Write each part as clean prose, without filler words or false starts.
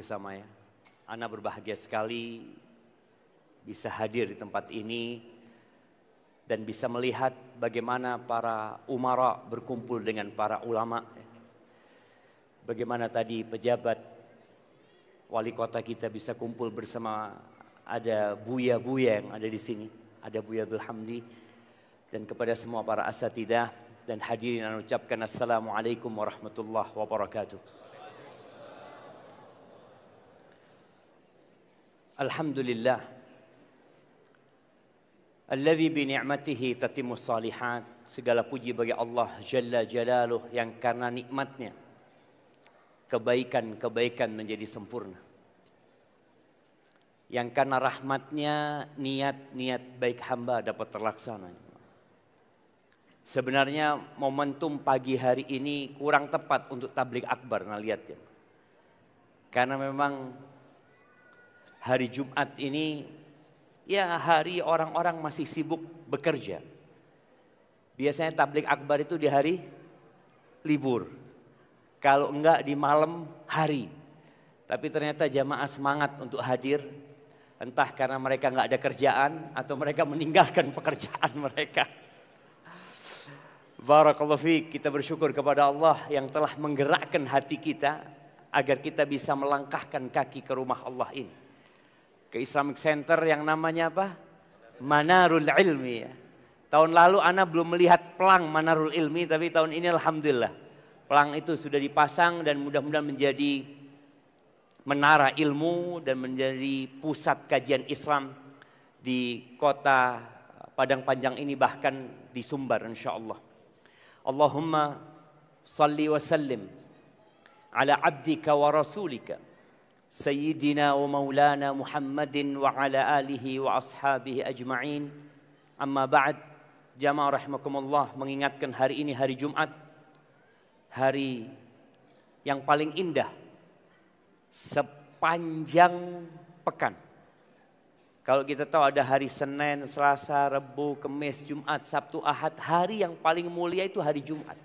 bersama ya. Ana berbahagia sekali bisa hadir di tempat ini dan bisa melihat bagaimana para umara berkumpul dengan para ulama. Bagaimana tadi pejabat wali kota kita bisa kumpul bersama, ada buya-buya yang ada di sini, ada Buya Abdul Hamdi, dan kepada semua para asatidah dan hadirin ana ucapkan assalamualaikum warahmatullahi wabarakatuh. Alhamdulillah alladzi bi ni'matihi tatimmus shalihat. Segala puji bagi Allah Jalla Jalaluh yang karena nikmatnya kebaikan-kebaikan menjadi sempurna. Yang karena rahmatnya niat-niat baik hamba dapat terlaksana. Sebenarnya momentum pagi hari ini kurang tepat untuk tabligh akbar, nah lihat ya. Karena memang hari Jumat ini ya hari orang-orang masih sibuk bekerja. Biasanya tabligh akbar itu di hari libur. Kalau enggak di malam hari. Tapi ternyata jamaah semangat untuk hadir. Entah karena mereka enggak ada kerjaan atau mereka meninggalkan pekerjaan mereka. Barakallahu fiik, kita bersyukur kepada Allah yang telah menggerakkan hati kita agar kita bisa melangkahkan kaki ke rumah Allah ini. Ke Islamic Center yang namanya apa? Manarul Ilmi ya. Tahun lalu ana belum melihat pelang Manarul Ilmi, tapi tahun ini alhamdulillah pelang itu sudah dipasang dan mudah-mudahan menjadi menara ilmu dan menjadi pusat kajian Islam di kota Padang Panjang ini, bahkan di Sumbar insyaallah. Allahumma salli wa sallim ala abdika wa rasulika Sayyidina wa maulana Muhammadin wa ala alihi wa ashabihi ajma'in. Amma ba'd, jamaah rahimakumullah, mengingatkan hari ini hari Jumat, hari yang paling indah sepanjang pekan. Kalau kita tahu ada hari Senin, Selasa, Rabu, Kamis, Jumat, Sabtu, Ahad, hari yang paling mulia itu hari Jumat.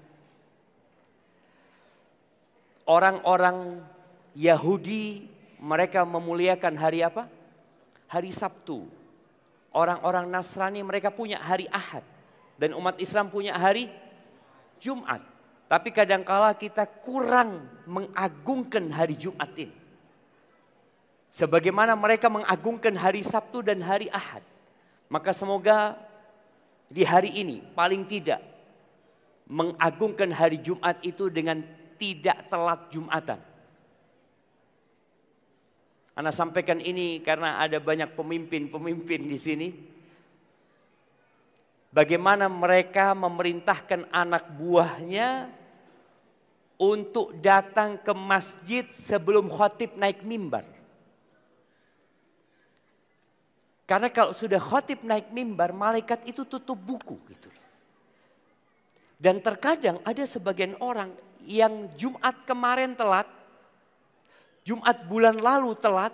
Orang-orang Yahudi mereka memuliakan hari apa? Hari Sabtu. Orang-orang Nasrani mereka punya hari Ahad. Dan umat Islam punya hari Jumat. Tapi kadangkala kita kurang mengagungkan hari Jumat ini. Sebagaimana mereka mengagungkan hari Sabtu dan hari Ahad. Maka semoga di hari ini paling tidak mengagungkan hari Jumat itu dengan tidak telat Jumatan. Ana sampaikan ini karena ada banyak pemimpin-pemimpin di sini. Bagaimana mereka memerintahkan anak buahnya untuk datang ke masjid sebelum khatib naik mimbar. Karena kalau sudah khatib naik mimbar, malaikat itu tutup buku gitu. Dan terkadang ada sebagian orang yang Jumat kemarin telat, Jumat bulan lalu telat,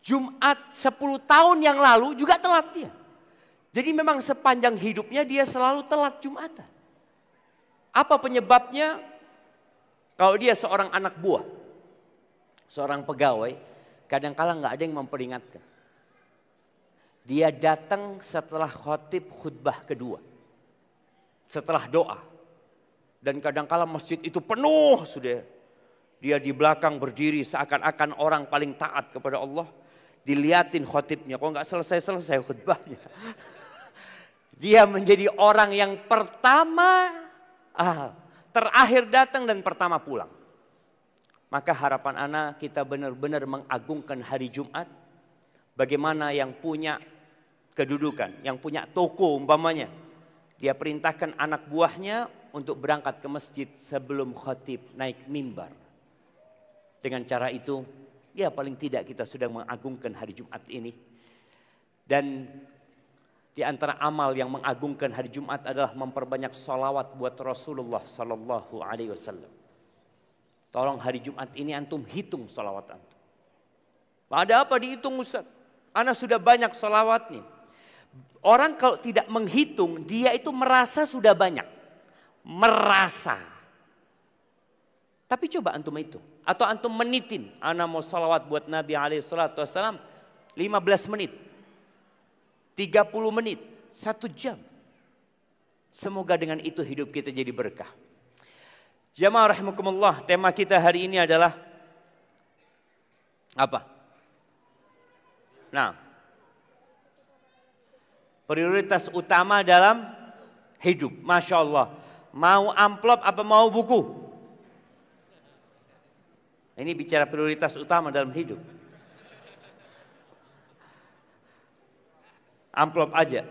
Jumat 10 tahun yang lalu juga telat dia. Jadi memang sepanjang hidupnya dia selalu telat Jumatan. Apa penyebabnya? Kalau dia seorang anak buah, seorang pegawai, kadang-kala nggak ada yang memperingatkan. Dia datang setelah khotib khutbah kedua, setelah doa. Dan kadang-kala masjid itu penuh sudah. Dia di belakang berdiri seakan-akan orang paling taat kepada Allah. Diliatin khotibnya, kok nggak selesai-selesai khutbahnya. Dia menjadi orang yang pertama, terakhir datang dan pertama pulang. Maka harapan ana kita benar-benar mengagungkan hari Jumat. Bagaimana yang punya kedudukan, yang punya toko umpamanya. Dia perintahkan anak buahnya untuk berangkat ke masjid sebelum khatib naik mimbar. Dengan cara itu, ya paling tidak kita sudah mengagungkan hari Jumat ini. Dan di antara amal yang mengagungkan hari Jumat adalah memperbanyak sholawat buat Rasulullah Sallallahu Alaihi Wasallam. Tolong hari Jumat ini antum hitung sholawat antum. Ada apa dihitung Ustaz? Ana sudah banyak sholawatnya. Orang kalau tidak menghitung, dia itu merasa sudah banyak. Merasa. Tapi coba antum hitung. Atau antum menitin, ana mau salawat buat Nabi SAW 15 menit, 30 menit, 1 jam. Semoga dengan itu hidup kita jadi berkah. Jamaah rahimakumullah, tema kita hari ini adalah apa? Nah, prioritas utama dalam hidup. Masya Allah, mau amplop apa mau buku? Ini bicara prioritas utama dalam hidup. Amplop aja.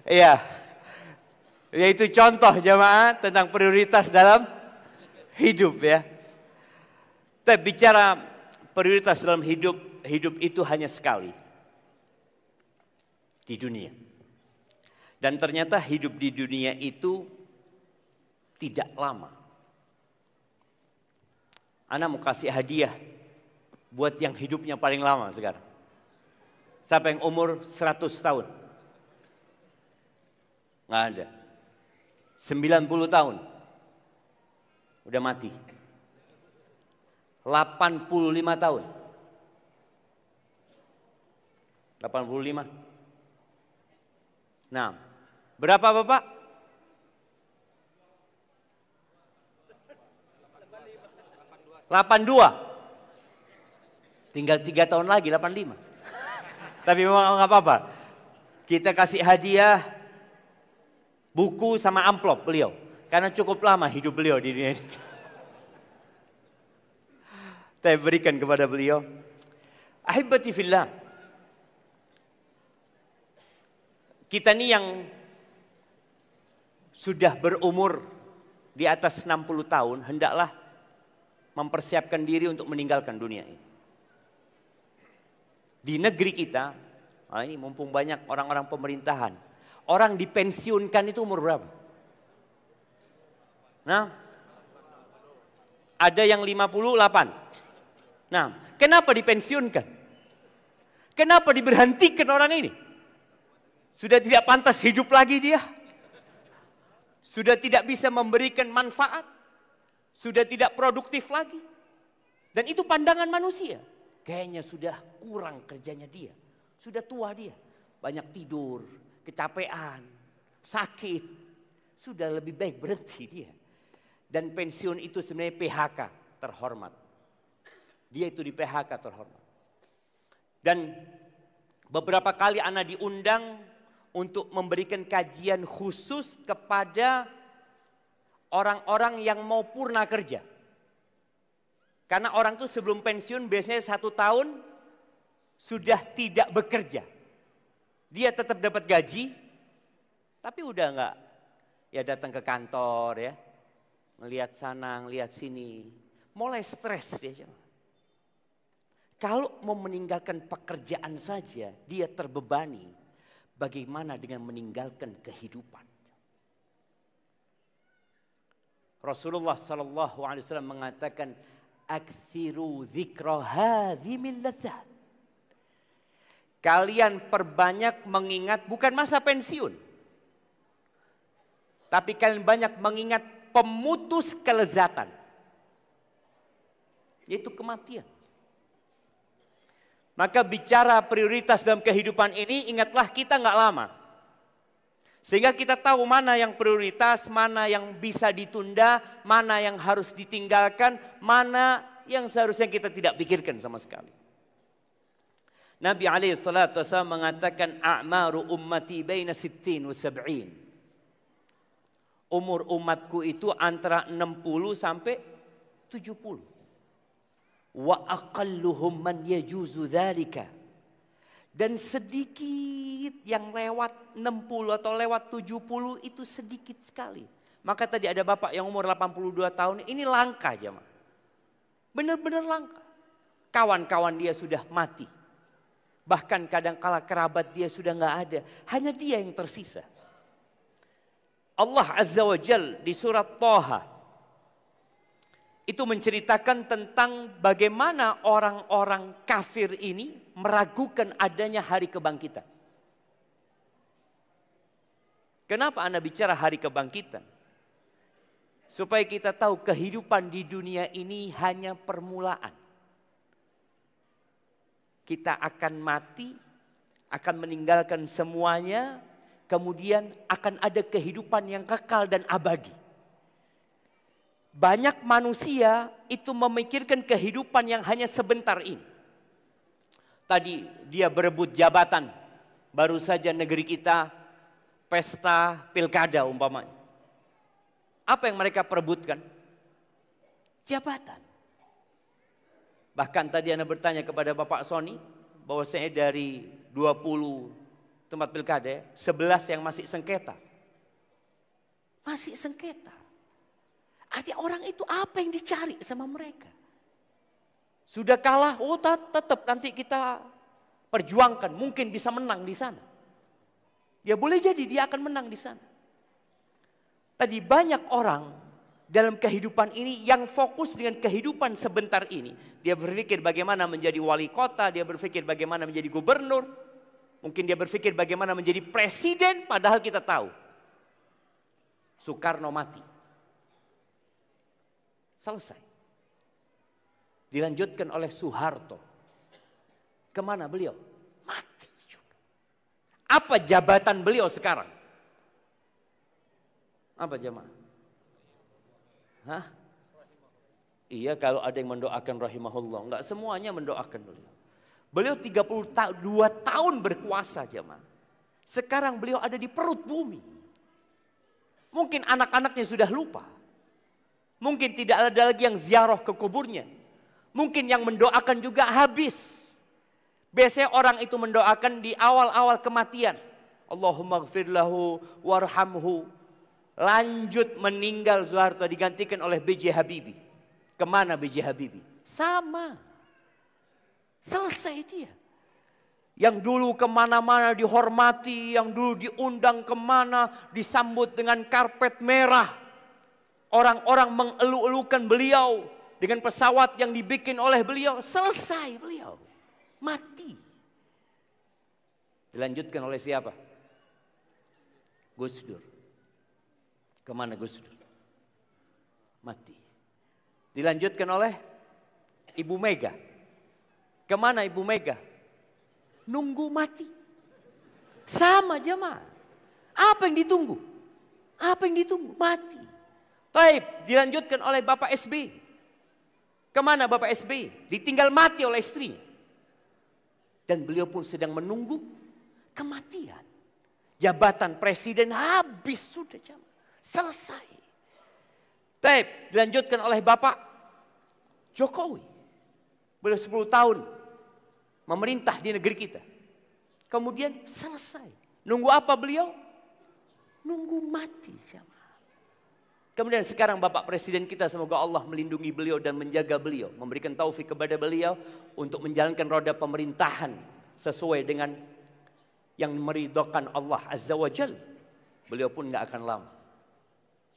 Iya. Yaitu contoh jemaah tentang prioritas dalam hidup ya. Tapi bicara prioritas dalam hidup, hidup itu hanya sekali di dunia. Dan ternyata hidup di dunia itu tidak lama. Ana mau kasih hadiah buat yang hidupnya paling lama sekarang. Siapa yang umur 100 tahun? Nggak ada. 90 tahun. Udah mati. 85 tahun. 85. Nah, berapa Bapak? 82. Tinggal 3 tahun lagi 85. Tapi memang nggak apa-apa. Kita kasih hadiah buku sama amplop beliau. Karena cukup lama hidup beliau di dunia ini. Saya berikan kepada beliau. Ahibati fillah. Kita ini yang sudah berumur di atas 60 tahun, hendaklah mempersiapkan diri untuk meninggalkan dunia ini. Di negeri kita, ini mumpung banyak orang-orang pemerintahan, orang dipensiunkan itu umur berapa? Nah, ada yang 58. Nah, kenapa dipensiunkan? Kenapa diberhentikan orang ini? Sudah tidak pantas hidup lagi dia. Sudah tidak bisa memberikan manfaat. Sudah tidak produktif lagi. Dan itu pandangan manusia. Kayaknya sudah kurang kerjanya dia. Sudah tua dia. Banyak tidur, kecapean, sakit. Sudah lebih baik berhenti dia. Dan pensiun itu sebenarnya PHK terhormat. Dia itu di PHK terhormat. Dan beberapa kali Ana diundang untuk memberikan kajian khusus kepada orang-orang yang mau purna kerja. Karena orang itu sebelum pensiun biasanya 1 tahun sudah tidak bekerja. Dia tetap dapat gaji, tapi udah enggak ya datang ke kantor ya. Ngelihat sana, ngelihat sini. Mulai stres dia. Kalau mau meninggalkan pekerjaan saja, dia terbebani. Bagaimana dengan meninggalkan kehidupan? Rasulullah SAW mengatakan, "Aktsiru dzikra hadzimil ladzat." Kalian perbanyak mengingat bukan masa pensiun, tapi kalian banyak mengingat pemutus kelezatan, yaitu kematian. Maka bicara prioritas dalam kehidupan ini, ingatlah kita nggak lama. Sehingga kita tahu mana yang prioritas, mana yang bisa ditunda, mana yang harus ditinggalkan, mana yang seharusnya kita tidak pikirkan sama sekali. Nabi SAW mengatakan, "A'maru ummati baina 60 wa 70." Umur umatku itu antara 60 sampai 70. Wa aqalluhum man yajuzu dzalika. Dan sedikit yang lewat 60 atau lewat 70 itu sedikit sekali. Maka tadi ada bapak yang umur 82 tahun, ini langka jemaah. Benar-benar langka. Kawan-kawan dia sudah mati. Bahkan kadang-kala kerabat dia sudah nggak ada. Hanya dia yang tersisa. Allah Azza wa Jal di surat Thaha itu menceritakan tentang bagaimana orang-orang kafir ini meragukan adanya hari kebangkitan. Kenapa Anda bicara hari kebangkitan? Supaya kita tahu kehidupan di dunia ini hanya permulaan. Kita akan mati, akan meninggalkan semuanya, kemudian akan ada kehidupan yang kekal dan abadi. Banyak manusia itu memikirkan kehidupan yang hanya sebentar ini. Tadi dia berebut jabatan, baru saja negeri kita pesta pilkada umpamanya. Apa yang mereka perebutkan? Jabatan. Bahkan tadi Anda bertanya kepada Bapak Sony, bahwa saya dari 20 tempat pilkada, 11 yang masih sengketa. Masih sengketa. Artinya orang itu apa yang dicari sama mereka? Sudah kalah, oh tetap nanti kita perjuangkan, mungkin bisa menang di sana. Ya boleh jadi dia akan menang di sana. Tadi banyak orang dalam kehidupan ini yang fokus dengan kehidupan sebentar ini. Dia berpikir bagaimana menjadi wali kota, dia berpikir bagaimana menjadi gubernur. Mungkin dia berpikir bagaimana menjadi presiden, padahal kita tahu. Soekarno mati. Selesai. Dilanjutkan oleh Soeharto. Kemana beliau? Mati juga. Apa jabatan beliau sekarang? Apa jemaah? Hah? Iya, kalau ada yang mendoakan rahimahullah. Enggak semuanya mendoakan beliau. Beliau 32 tahun berkuasa jemaah. Sekarang beliau ada di perut bumi. Mungkin anak-anaknya sudah lupa. Mungkin tidak ada lagi yang ziarah ke kuburnya. Mungkin yang mendoakan juga habis. Biasanya orang itu mendoakan di awal-awal kematian. Allahumma gfir lahu warhamhu. Lanjut meninggal Soeharto digantikan oleh B.J. Habibie. Kemana B.J. Habibie? Sama. Selesai dia. Yang dulu kemana-mana dihormati, yang dulu diundang kemana, disambut dengan karpet merah. Orang-orang mengeluh-elukan beliau dengan pesawat yang dibikin oleh beliau. Selesai beliau. Mati. Dilanjutkan oleh siapa? Gus Dur. Kemana Gus Dur? Mati. Dilanjutkan oleh Ibu Mega. Kemana Ibu Mega? Nunggu mati. Sama jemaah. Apa yang ditunggu? Apa yang ditunggu? Mati. Baik, dilanjutkan oleh Bapak SBY. Kemana Bapak SBY? Ditinggal mati oleh istrinya. Dan beliau pun sedang menunggu kematian. Jabatan presiden habis sudah jemaah. Selesai. Baik, dilanjutkan oleh Bapak Jokowi. Beliau 10 tahun memerintah di negeri kita. Kemudian selesai. Nunggu apa beliau? Nunggu mati. Kemudian sekarang Bapak Presiden kita, semoga Allah melindungi beliau dan menjaga beliau. Memberikan taufik kepada beliau untuk menjalankan roda pemerintahan sesuai dengan yang meridhokan Allah Azza wa Jal. Beliau pun gak akan lama.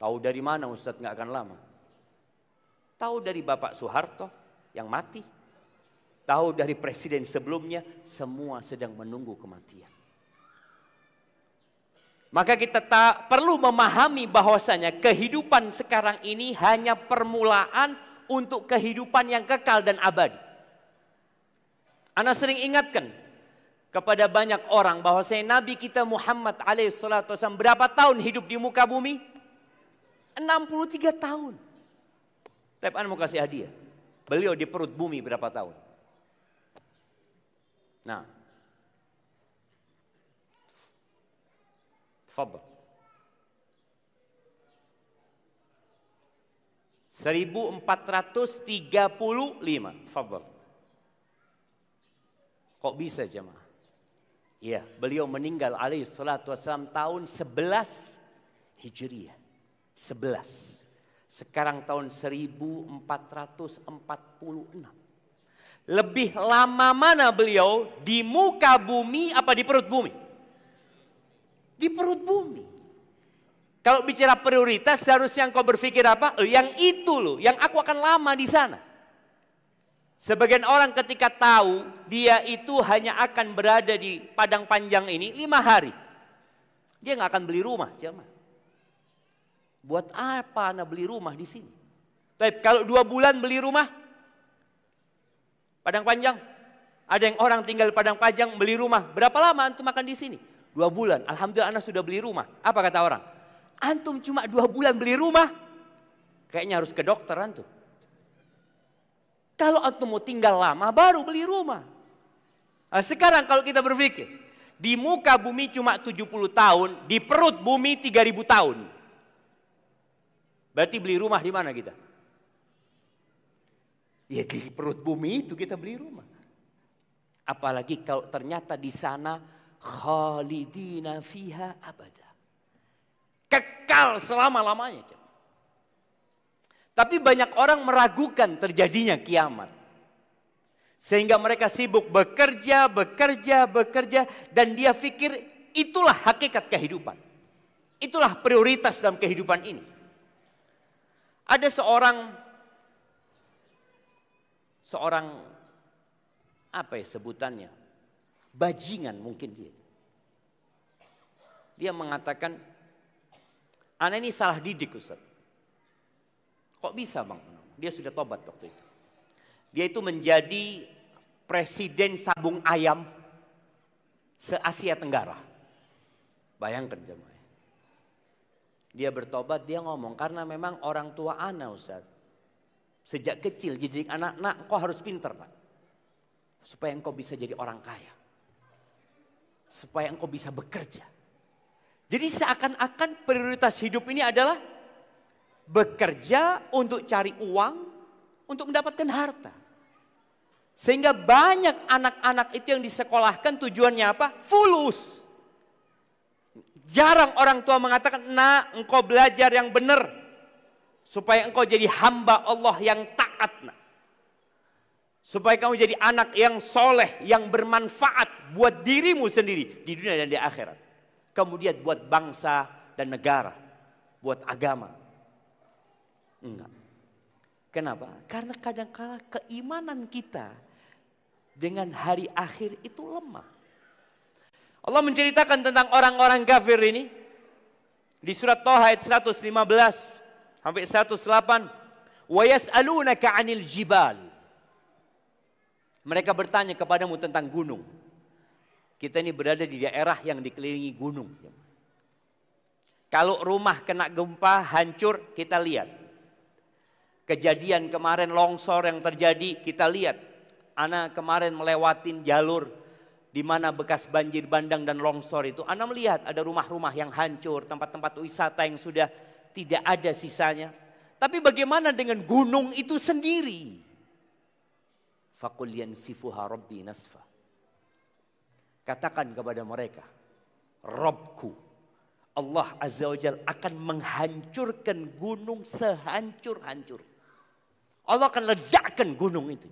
Tahu dari mana Ustadz gak akan lama? Tahu dari Bapak Soeharto yang mati. Tahu dari presiden sebelumnya, semua sedang menunggu kematian. Maka kita tak perlu memahami bahwasanya kehidupan sekarang ini hanya permulaan untuk kehidupan yang kekal dan abadi. Ana sering ingatkan kepada banyak orang bahwasanya Nabi kita Muhammad alaihissalatu wasallam berapa tahun hidup di muka bumi? 63 tahun. Tapi Ana mau kasih hadiah. Beliau di perut bumi berapa tahun? Nah. Tafadhal. 1435. Tafadhal. Kok bisa jemaah? Iya, beliau meninggal alaihi salatu wassalam tahun 11 Hijriah. 11. Sekarang tahun 1446. Lebih lama mana beliau di muka bumi apa di perut bumi? Di perut bumi. Kalau bicara prioritas seharusnya engkau berpikir apa? Yang itu loh, yang aku akan lama di sana. Sebagian orang ketika tahu dia itu hanya akan berada di padang panjang ini 5 hari. Dia nggak akan beli rumah, jemaah. Buat apa Anda beli rumah di sini? Tapi kalau 2 bulan beli rumah, Padang Panjang, ada yang orang tinggal di Padang Panjang beli rumah. Berapa lama antum makan di sini? 2 bulan. Alhamdulillah Anda sudah beli rumah. Apa kata orang? Antum cuma 2 bulan beli rumah, kayaknya harus ke dokter antum. Kalau antum mau tinggal lama, baru beli rumah. Nah, sekarang kalau kita berpikir, di muka bumi cuma 70 tahun, di perut bumi 3000 tahun. Berarti beli rumah di mana kita? Ya di perut bumi itu kita beli rumah. Apalagi kalau ternyata di sana khalidina fiha abada. Kekal selama-lamanya. Tapi banyak orang meragukan terjadinya kiamat. Sehingga mereka sibuk bekerja, dan dia pikir itulah hakikat kehidupan. Itulah prioritas dalam kehidupan ini. Ada seorang apa ya sebutannya? Bajingan mungkin dia. Dia mengatakan, "Ana ini salah didik, Ustaz." Kok bisa, Bang? Dia sudah tobat waktu itu. Dia itu menjadi presiden sabung ayam se-Asia Tenggara. Bayangkan jemaah. Dia bertobat, dia ngomong, karena memang orang tua ana, Ustaz, sejak kecil jadi anak-anak, engkau harus pintar, Pak. Supaya engkau bisa jadi orang kaya. Supaya engkau bisa bekerja. Jadi seakan-akan prioritas hidup ini adalah bekerja untuk cari uang, untuk mendapatkan harta. Sehingga banyak anak-anak itu yang disekolahkan tujuannya apa? Fulus. Jarang orang tua mengatakan, "Nak, engkau belajar yang benar. Supaya engkau jadi hamba Allah yang taat, nak. Supaya kamu jadi anak yang soleh, yang bermanfaat buat dirimu sendiri di dunia dan di akhirat. Kemudian buat bangsa dan negara, buat agama." Enggak. Kenapa? Karena kadang-kala keimanan kita dengan hari akhir itu lemah. Allah menceritakan tentang orang-orang kafir ini di surat Thaha ayat 115 sampai 108. Wa yas'alunaka 'anil jibal. Mereka bertanya kepadamu tentang gunung. Kita ini berada di daerah yang dikelilingi gunung. Kalau rumah kena gempa hancur, kita lihat. Kejadian kemarin longsor yang terjadi, kita lihat. Ana kemarin melewatin jalur di mana bekas banjir bandang dan longsor itu. Ana melihat ada rumah-rumah yang hancur, tempat-tempat wisata yang sudah tidak ada sisanya. Tapi bagaimana dengan gunung itu sendiri? Faqul yansifuha rabbi nasfa. Katakan kepada mereka, Rabbku, Allah Azza wa Jalla akan menghancurkan gunung sehancur-hancur. Allah akan ledakkan gunung itu.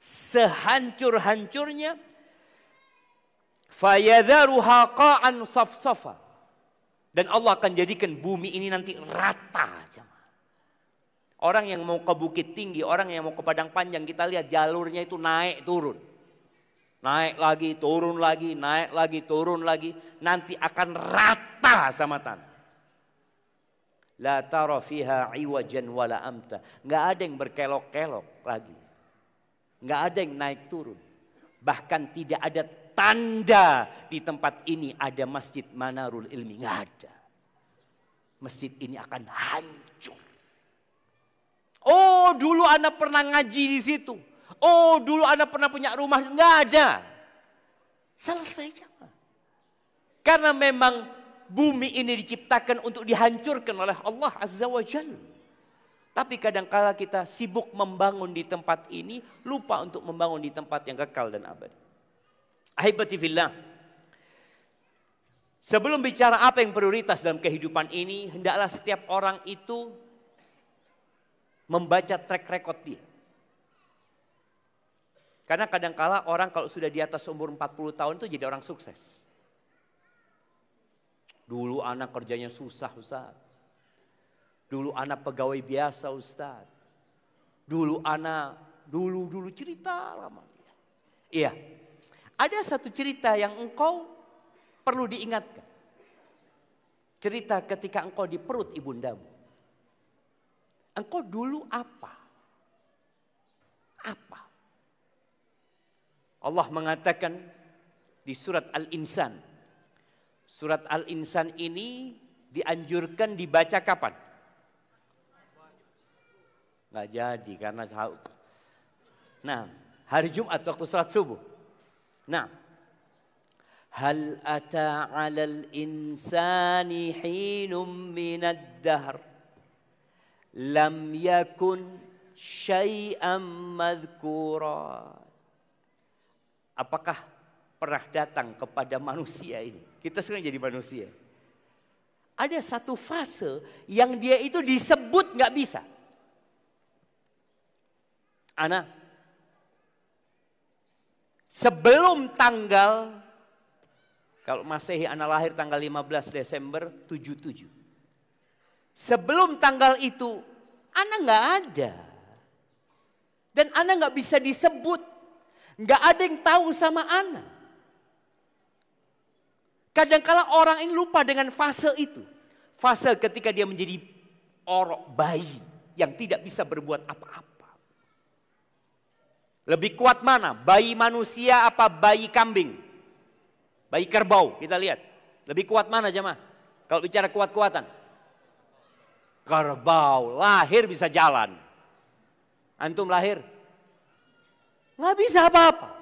Sehancur-hancurnya. Fayadharuha qa'an safsafa. Dan Allah akan jadikan bumi ini nanti rata. Orang yang mau ke Bukit Tinggi, orang yang mau ke Padang Panjang, kita lihat jalurnya itu naik turun. Naik lagi, turun lagi, naik lagi, turun lagi. Nanti akan rata sama tanah. La tara fiha iwajan wala amta. Nggak ada yang berkelok-kelok lagi. Nggak ada yang naik turun. Bahkan tidak ada tanda di tempat ini ada Masjid Manarul Ilmi. Nggak ada. Masjid ini akan hancur. Oh, dulu Anda pernah ngaji di situ. Oh, dulu Anda pernah punya rumah. Nggak ada. Selesai jangan. Karena memang bumi ini diciptakan untuk dihancurkan oleh Allah Azza wa Jalla. Tapi kadang-kala kita sibuk membangun di tempat ini, lupa untuk membangun di tempat yang kekal dan abadi. Ahibati fillah. Sebelum bicara apa yang prioritas dalam kehidupan ini, hendaklah setiap orang itu membaca track record dia. Karena kadang-kala orang kalau sudah di atas umur 40 tahun itu jadi orang sukses. Dulu anak kerjanya susah, Ustaz. Dulu anak pegawai biasa, Ustaz. Dulu cerita lama. Iya. Ada satu cerita yang engkau perlu diingatkan. cerita ketika engkau di perut ibundamu. Engkau dulu apa? Apa? Allah mengatakan di surat Al-Insan. Surat Al-Insan ini dianjurkan dibaca kapan? Nggak jadi karena nah, hari Jumat waktu salat subuh. Nah, hal ata 'alal insani hinum minad dahr lam yakun syai'an madhkura. Apakah pernah datang kepada manusia ini? Kita sekarang jadi manusia. Ada satu fase yang dia itu disebut nggak bisa. Ana, sebelum tanggal, kalau Masehi ana lahir tanggal 15 Desember 77. Sebelum tanggal itu, ana nggak ada. Dan ana nggak bisa disebut. Nggak ada yang tahu sama ana. Kadang-kala orang ini lupa dengan fase itu. Fase ketika dia menjadi orok bayi yang tidak bisa berbuat apa-apa. Lebih kuat mana? Bayi manusia apa bayi kambing? Bayi kerbau, kita lihat. Lebih kuat mana jemaah? Kalau bicara kuat-kuatan. Kerbau, lahir bisa jalan. Antum lahir? Nggak bisa apa-apa.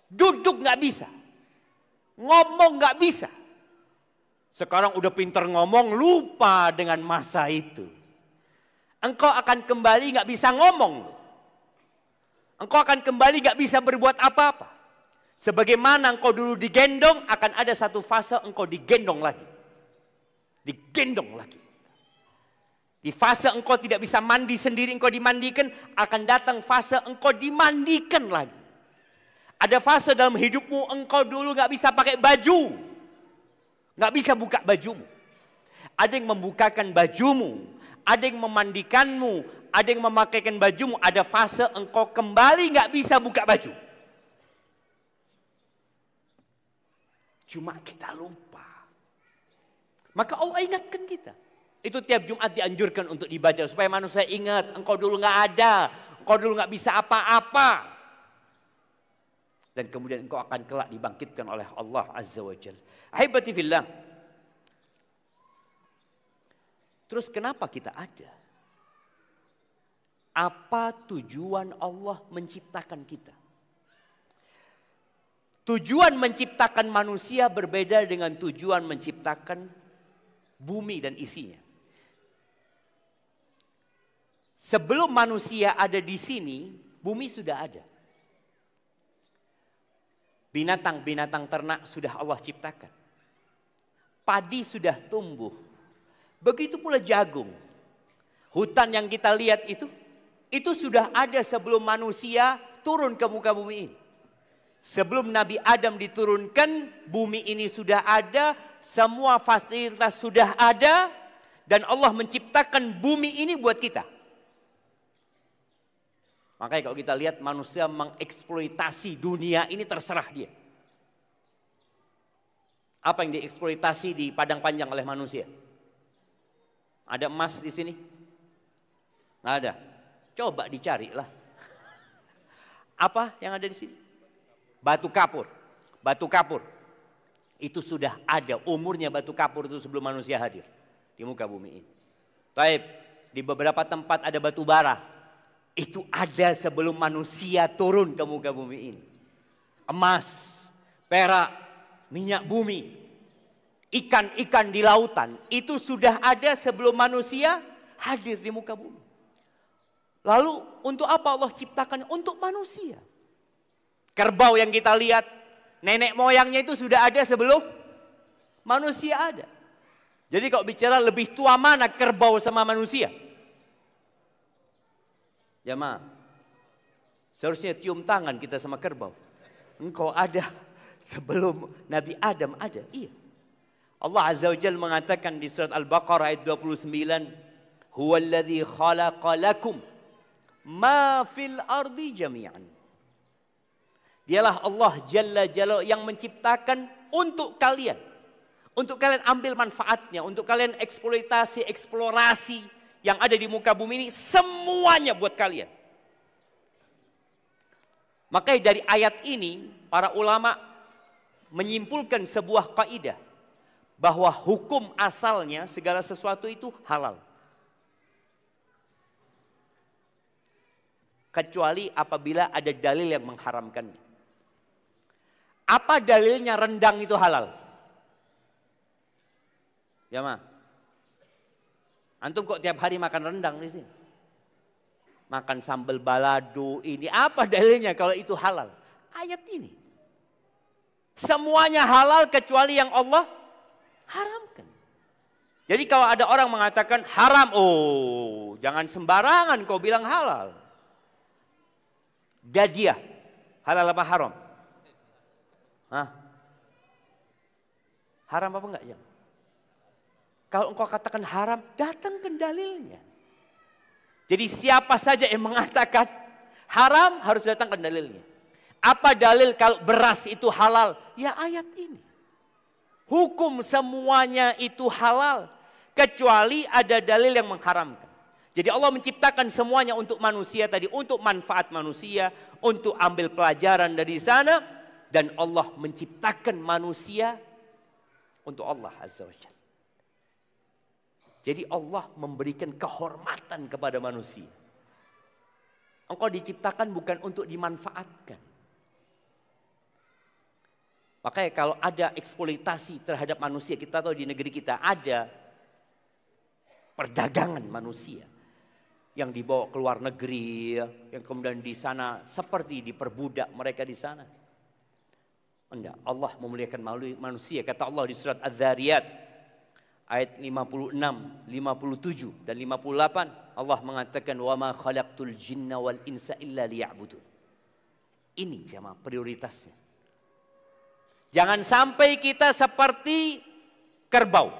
Duduk nggak bisa. Ngomong nggak bisa. Sekarang udah pinter ngomong, lupa dengan masa itu. Engkau akan kembali nggak bisa ngomong. Engkau akan kembali gak bisa berbuat apa-apa. Sebagaimana engkau dulu digendong, akan ada satu fase engkau digendong lagi. Digendong lagi. Di fase engkau tidak bisa mandi sendiri, engkau dimandikan, akan datang fase engkau dimandikan lagi. Ada fase dalam hidupmu engkau dulu gak bisa pakai baju. Gak bisa buka bajumu. Ada yang membukakan bajumu. Ada yang memandikanmu. Ada yang memakaikan bajumu, ada fase engkau kembali nggak bisa buka baju. Cuma kita lupa. Maka Allah ingatkan kita. Itu tiap Jumat dianjurkan untuk dibaca supaya manusia ingat engkau dulu nggak ada, engkau dulu nggak bisa apa-apa. Dan kemudian engkau akan kelak dibangkitkan oleh Allah Azza wa Jalla. Ahibati fillah. Terus kenapa kita ada? Apa tujuan Allah menciptakan kita? Tujuan menciptakan manusia berbeda dengan tujuan menciptakan bumi dan isinya. Sebelum manusia ada di sini, bumi sudah ada. Binatang-binatang ternak sudah Allah ciptakan. Padi sudah tumbuh. Begitu pula jagung. Hutan yang kita lihat itu sudah ada sebelum manusia turun ke muka bumi ini. Sebelum Nabi Adam diturunkan, bumi ini sudah ada, semua fasilitas sudah ada, dan Allah menciptakan bumi ini buat kita. Makanya kalau kita lihat manusia mengeksploitasi dunia ini terserah dia. Apa yang dieksploitasi di padang panjang oleh manusia? Ada emas di sini? Nggak ada. Coba dicarilah. Apa yang ada di sini? Batu kapur. Batu kapur. Itu sudah ada. Umurnya batu kapur itu sebelum manusia hadir di muka bumi ini. Baik, di beberapa tempat ada batu bara. Itu ada sebelum manusia turun ke muka bumi ini. Emas, perak, minyak bumi, ikan-ikan di lautan. Itu sudah ada sebelum manusia hadir di muka bumi. Lalu untuk apa Allah ciptakan? Untuk manusia. Kerbau yang kita lihat, nenek moyangnya itu sudah ada sebelum manusia ada. Jadi kalau bicara lebih tua mana kerbau sama manusia? Jamaah, seharusnya cium tangan kita sama kerbau. Engkau ada sebelum Nabi Adam ada. Iya. Allah Azza wa Jalla mengatakan di surat Al-Baqarah ayat 29, "Huwallazi khalaqa lakum ma fil ardi jami'an." Dialah Allah Jalla Jalla yang menciptakan untuk kalian, Untuk kalian ambil manfaatnya, untuk kalian eksploitasi, eksplorasi yang ada di muka bumi ini, semuanya buat kalian. Makanya dari ayat ini, para ulama menyimpulkan sebuah kaidah bahwa hukum asalnya segala sesuatu itu halal. Kecuali apabila ada dalil yang mengharamkannya. Apa dalilnya rendang itu halal? Ya mah. Antum kok tiap hari makan rendang di sini? Makan sambal balado ini, apa dalilnya kalau itu halal? Ayat ini. Semuanya halal kecuali yang Allah haramkan. Jadi kalau ada orang mengatakan haram, oh jangan sembarangan kau bilang halal. Dadiah, halal apa haram? Hah? Haram apa enggak ya? Kalau engkau katakan haram, datangkan dalilnya. Jadi siapa saja yang mengatakan haram harus datangkan dalilnya. Apa dalil kalau beras itu halal? Ya ayat ini. Hukum semuanya itu halal. Kecuali ada dalil yang mengharamkan. Jadi Allah menciptakan semuanya untuk manusia tadi. Untuk manfaat manusia. Untuk ambil pelajaran dari sana. Dan Allah menciptakan manusia untuk Allah Azza wa Jalla. Jadi Allah memberikan kehormatan kepada manusia. Engkau diciptakan bukan untuk dimanfaatkan. Makanya kalau ada eksploitasi terhadap manusia, kita tahu di negeri kita ada perdagangan manusia. Yang dibawa ke luar negeri, yang kemudian di sana seperti diperbudak mereka di sana. Enggak, Allah memuliakan manusia. Kata Allah di surat Az-Zariyat. Ayat 56, 57 dan 58 Allah mengatakan wa ma khalaqtul jinna wal insa illa liya'budun. Ini jemaah prioritasnya. Jangan sampai kita seperti kerbau.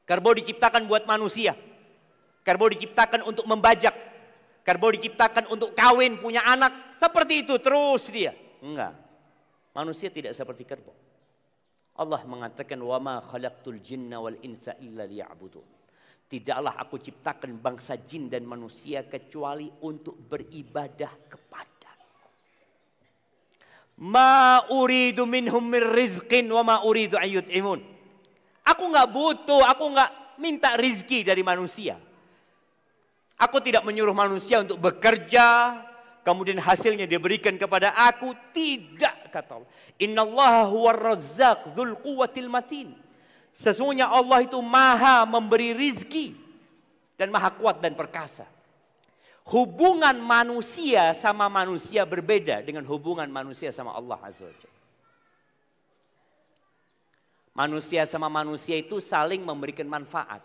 Kerbau diciptakan buat manusia. Kerbau diciptakan untuk membajak. Kerbau diciptakan untuk kawin, punya anak. Seperti itu terus dia. Enggak. Manusia tidak seperti kerbau. Allah mengatakan wa ma khalaqtul jinna wal insa illa liya'budun. Tidaklah aku ciptakan bangsa jin dan manusia kecuali untuk beribadah kepadaku. Ma uridu minhum min rizqin wa ma uridu an yut'imun. Aku enggak butuh, aku enggak minta rizki dari manusia. Aku tidak menyuruh manusia untuk bekerja, kemudian hasilnya diberikan kepada aku. Tidak, kata Allah. Innallaha huwar razzaq dzul quwwatil matin. Sesungguhnya Allah itu maha memberi rizki dan maha kuat dan perkasa. Hubungan manusia sama manusia berbeda dengan hubungan manusia sama Allah Azza wa Jalla. Manusia sama manusia itu saling memberikan manfaat.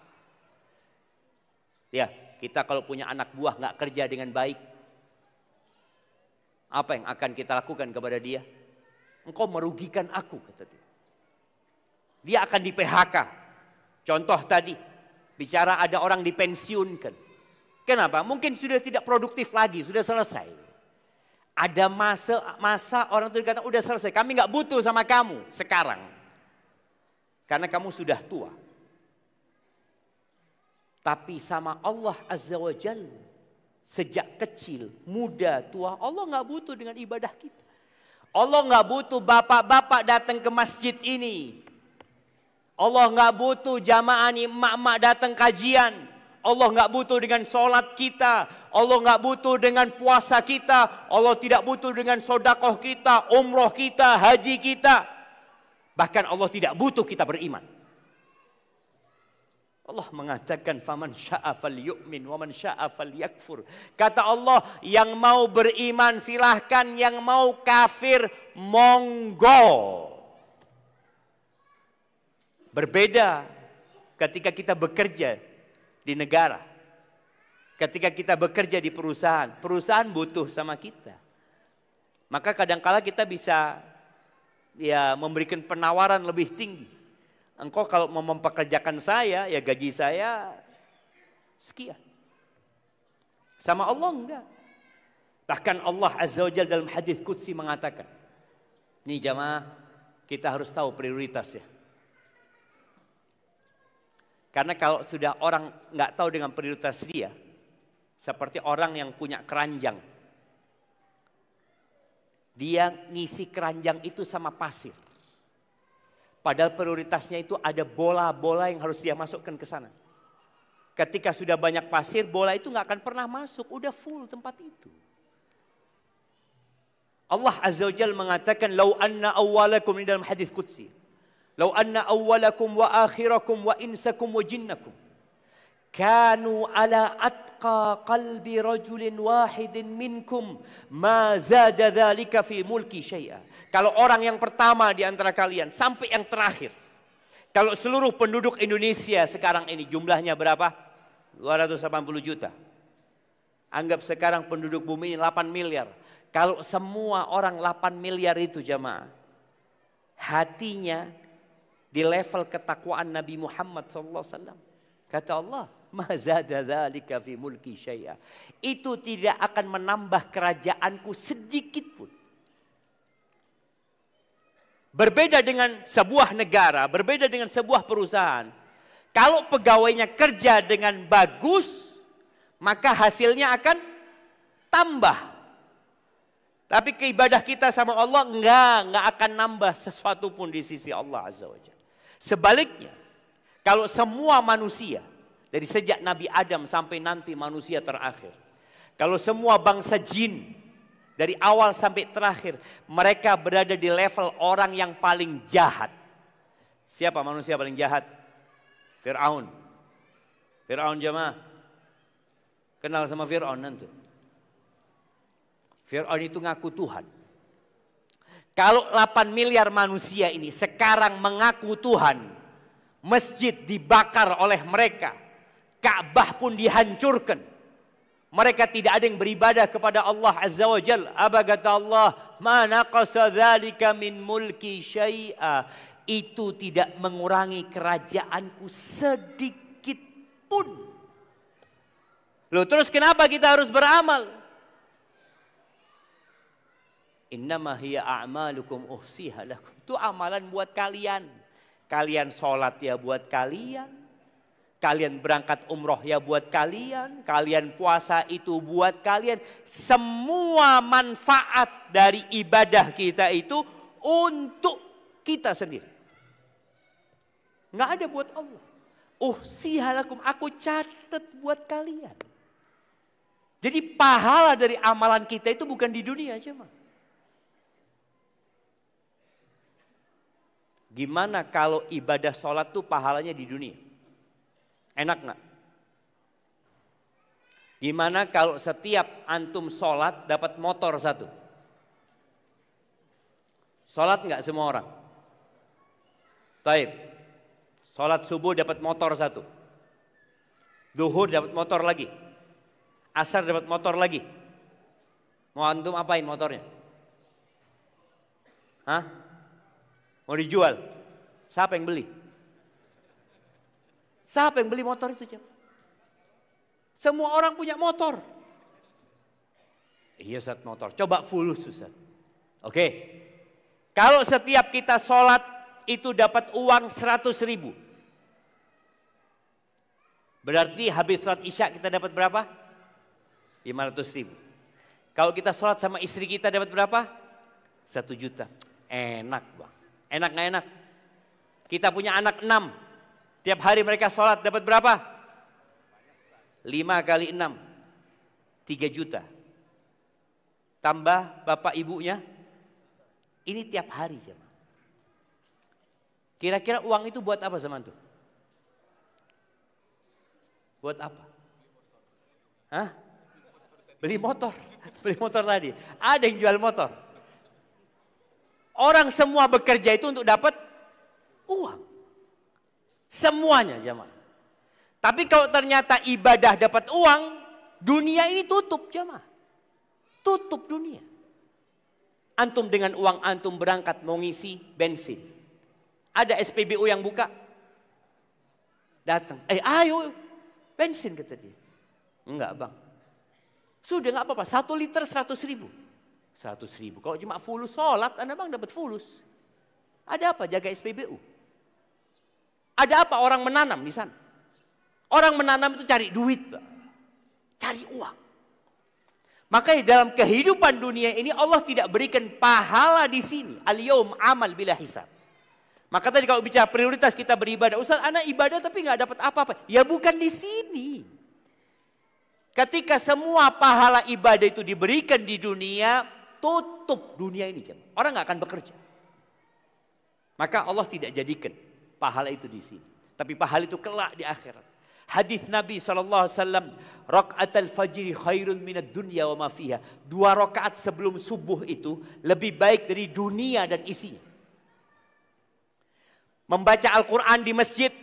Ya, kita kalau punya anak buah nggak kerja dengan baik, apa yang akan kita lakukan kepada dia? Engkau merugikan aku, kata dia. Dia akan di PHK. Contoh tadi, bicara ada orang dipensiunkan. Kenapa? Mungkin sudah tidak produktif lagi, sudah selesai. Ada masa orang itu dikatakan udah selesai, kami nggak butuh sama kamu sekarang. Karena kamu sudah tua. Tapi sama Allah Azza wa Jalla, sejak kecil, muda, tua, Allah nggak butuh dengan ibadah kita. Allah nggak butuh bapak-bapak datang ke masjid ini. Allah nggak butuh jamaah nih, emak-emak datang kajian. Allah nggak butuh dengan sholat kita. Allah nggak butuh dengan puasa kita. Allah tidak butuh dengan sodakoh kita, umroh kita, haji kita. Bahkan Allah tidak butuh kita beriman. Allah mengatakan faman syaa falyu'min wa man syaa falyakfur. Kata Allah, yang mau beriman silahkan, yang mau kafir monggo. Berbeda ketika kita bekerja di negara. Ketika kita bekerja di perusahaan, perusahaan butuh sama kita. Maka kadangkala kita bisa memberikan penawaran lebih tinggi. Engkau kalau mau mempekerjakan saya, ya gaji saya sekian. Sama Allah enggak. Bahkan Allah Azza wa Jalla dalam hadis qudsi mengatakan, nih jamaah, kita harus tahu prioritasnya. Karena kalau sudah orang nggak tahu dengan prioritas dia, seperti orang yang punya keranjang. Dia ngisi keranjang itu sama pasir. Padahal prioritasnya itu ada bola-bola yang harus dia masukkan ke sana. Ketika sudah banyak pasir, bola itu nggak akan pernah masuk, udah full tempat itu. Allah Azza wa Jalla mengatakan, "Lau anna awwalakum," ini dalam hadis qudsi. "Lau anna awwalakum wa akhirakum wa insakum wa jinnakum kanu ala atqa qalbi rajulin wahidin minkum ma zada dzalika fi mulki syai'a." Kalau orang yang pertama di antara kalian sampai yang terakhir. Kalau seluruh penduduk Indonesia sekarang ini jumlahnya berapa? 280 juta. Anggap sekarang penduduk bumi ini 8 miliar. Kalau semua orang 8 miliar itu jamaah, hatinya di level ketakwaan Nabi Muhammad SAW. Kata Allah, "Ma zada dzalika fi mulki syai'a." Itu tidak akan menambah kerajaanku sedikit pun. Berbeda dengan sebuah negara, berbeda dengan sebuah perusahaan. Kalau pegawainya kerja dengan bagus, maka hasilnya akan tambah. Tapi keibadah kita sama Allah enggak akan nambah sesuatu pun di sisi Allah Azza wa Jalla. Sebaliknya, kalau semua manusia dari sejak Nabi Adam sampai nanti manusia terakhir, kalau semua bangsa jin dari awal sampai terakhir mereka berada di level orang yang paling jahat. Siapa manusia paling jahat? Fir'aun. Fir'aun jamaah. Kenal sama Fir'aun nanti. Fir'aun itu ngaku Tuhan. Kalau 8 miliar manusia ini sekarang mengaku Tuhan, masjid dibakar oleh mereka, Ka'bah pun dihancurkan. Mereka tidak ada yang beribadah kepada Allah Azza wa Jalla. Apa kata Allah? "Ma naqasa dzalika min mulki syai'a." Itu tidak mengurangi kerajaanku sedikit pun. Loh, terus kenapa kita harus beramal? Innama hiya a'malukum uhsiha lakum. Itu amalan buat kalian. Kalian sholat ya buat kalian. Kalian berangkat umroh ya buat kalian. Kalian puasa itu buat kalian. Semua manfaat dari ibadah kita itu untuk kita sendiri. Nggak ada buat Allah. Uhsihalakum, aku catat buat kalian. Jadi pahala dari amalan kita itu bukan di dunia aja, mah. Gimana kalau ibadah sholat tuh pahalanya di dunia? Enak nggak? Gimana kalau setiap antum sholat dapat motor satu? Sholat nggak semua orang? Taib. Sholat subuh dapat motor satu. Duhur dapat motor lagi. Asar dapat motor lagi. Mau antum apain motornya? Hah? Mau dijual? Siapa yang beli? Siapa yang beli motor itu? Semua orang punya motor. Iya Ustaz, motor. Coba fulus Ustaz. Oke. Kalau setiap kita sholat itu dapat uang 100.000. Berarti habis sholat isya kita dapat berapa? 500.000. Kalau kita sholat sama istri kita dapat berapa? 1 juta. Enak bang. Enak gak enak? Kita punya anak 6. Tiap hari mereka sholat dapat berapa? 5 kali 6. 3 juta. Tambah bapak ibunya. Ini tiap hari. Kira-kira uang itu buat apa sama antum? Buat apa? Hah? Beli motor. Beli motor tadi. Ada yang jual motor. Orang semua bekerja itu untuk dapat uang. Semuanya jamaah. Tapi kalau ternyata ibadah dapat uang, dunia ini tutup jamaah. Tutup dunia. Antum dengan uang antum berangkat mau ngisi bensin. Ada SPBU yang buka? Datang. Ayo bensin kata dia. Enggak bang. Sudah enggak apa-apa. 1 liter 100.000. 100.000. Kalau cuma fulus sholat, Anda bang dapat fulus. Ada apa? Jaga SPBU. Ada apa? Orang menanam di sana. Orang menanam itu cari duit, cari uang. Makanya dalam kehidupan dunia ini Allah tidak berikan pahala di sini. Al-yaum amal bila hisab. Maka tadi kalau bicara prioritas kita beribadah, Ustaz, anak ibadah tapi nggak dapat apa-apa. Ya bukan di sini. Ketika semua pahala ibadah itu diberikan di dunia, tutup dunia ini. Orang nggak akan bekerja. Maka Allah tidak jadikan pahala itu di sini. Tapi pahala itu kelak di akhirat. Hadis Nabi SAW, rakaatul fajri khairun minad dunya wa ma fiha. 2 rakaat sebelum subuh itu lebih baik dari dunia dan isinya. Membaca Al-Quran di masjid,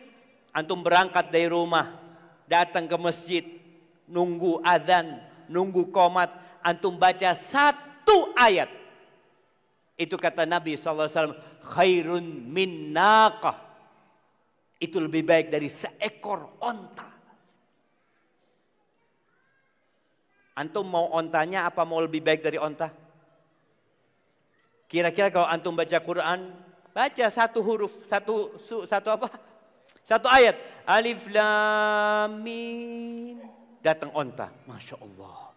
antum berangkat dari rumah, datang ke masjid, nunggu azan, nunggu qomat, antum baca 1 ayat. Itu kata Nabi SAW, khairun min naqah. Itu lebih baik dari seekor onta. Antum mau ontanya apa mau lebih baik dari onta? Kira-kira kalau antum baca Quran, baca 1 huruf, satu ayat. Alif lam mim. Datang onta. Masya Allah.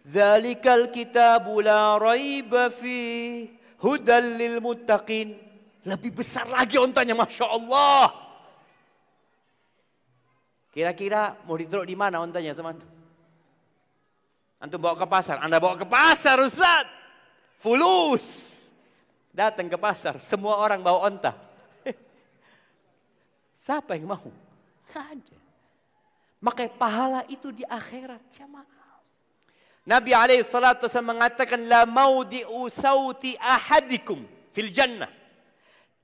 Dzalikal kitabu la raiba fi hudal lil muttaqin. Lebih besar lagi ontanya, Masya Allah. Kira-kira mau ditaruh di mana ontanya sama antum? Antum bawa ke pasar. Anda bawa ke pasar, Ustaz. Fulus. Datang ke pasar. Semua orang bawa onta. Siapa yang mau? Tidak ada. Makanya pahala itu di akhirat. Jamaah. Nabi SAW mengatakan, la maudi'u sauti ahadikum fil jannah.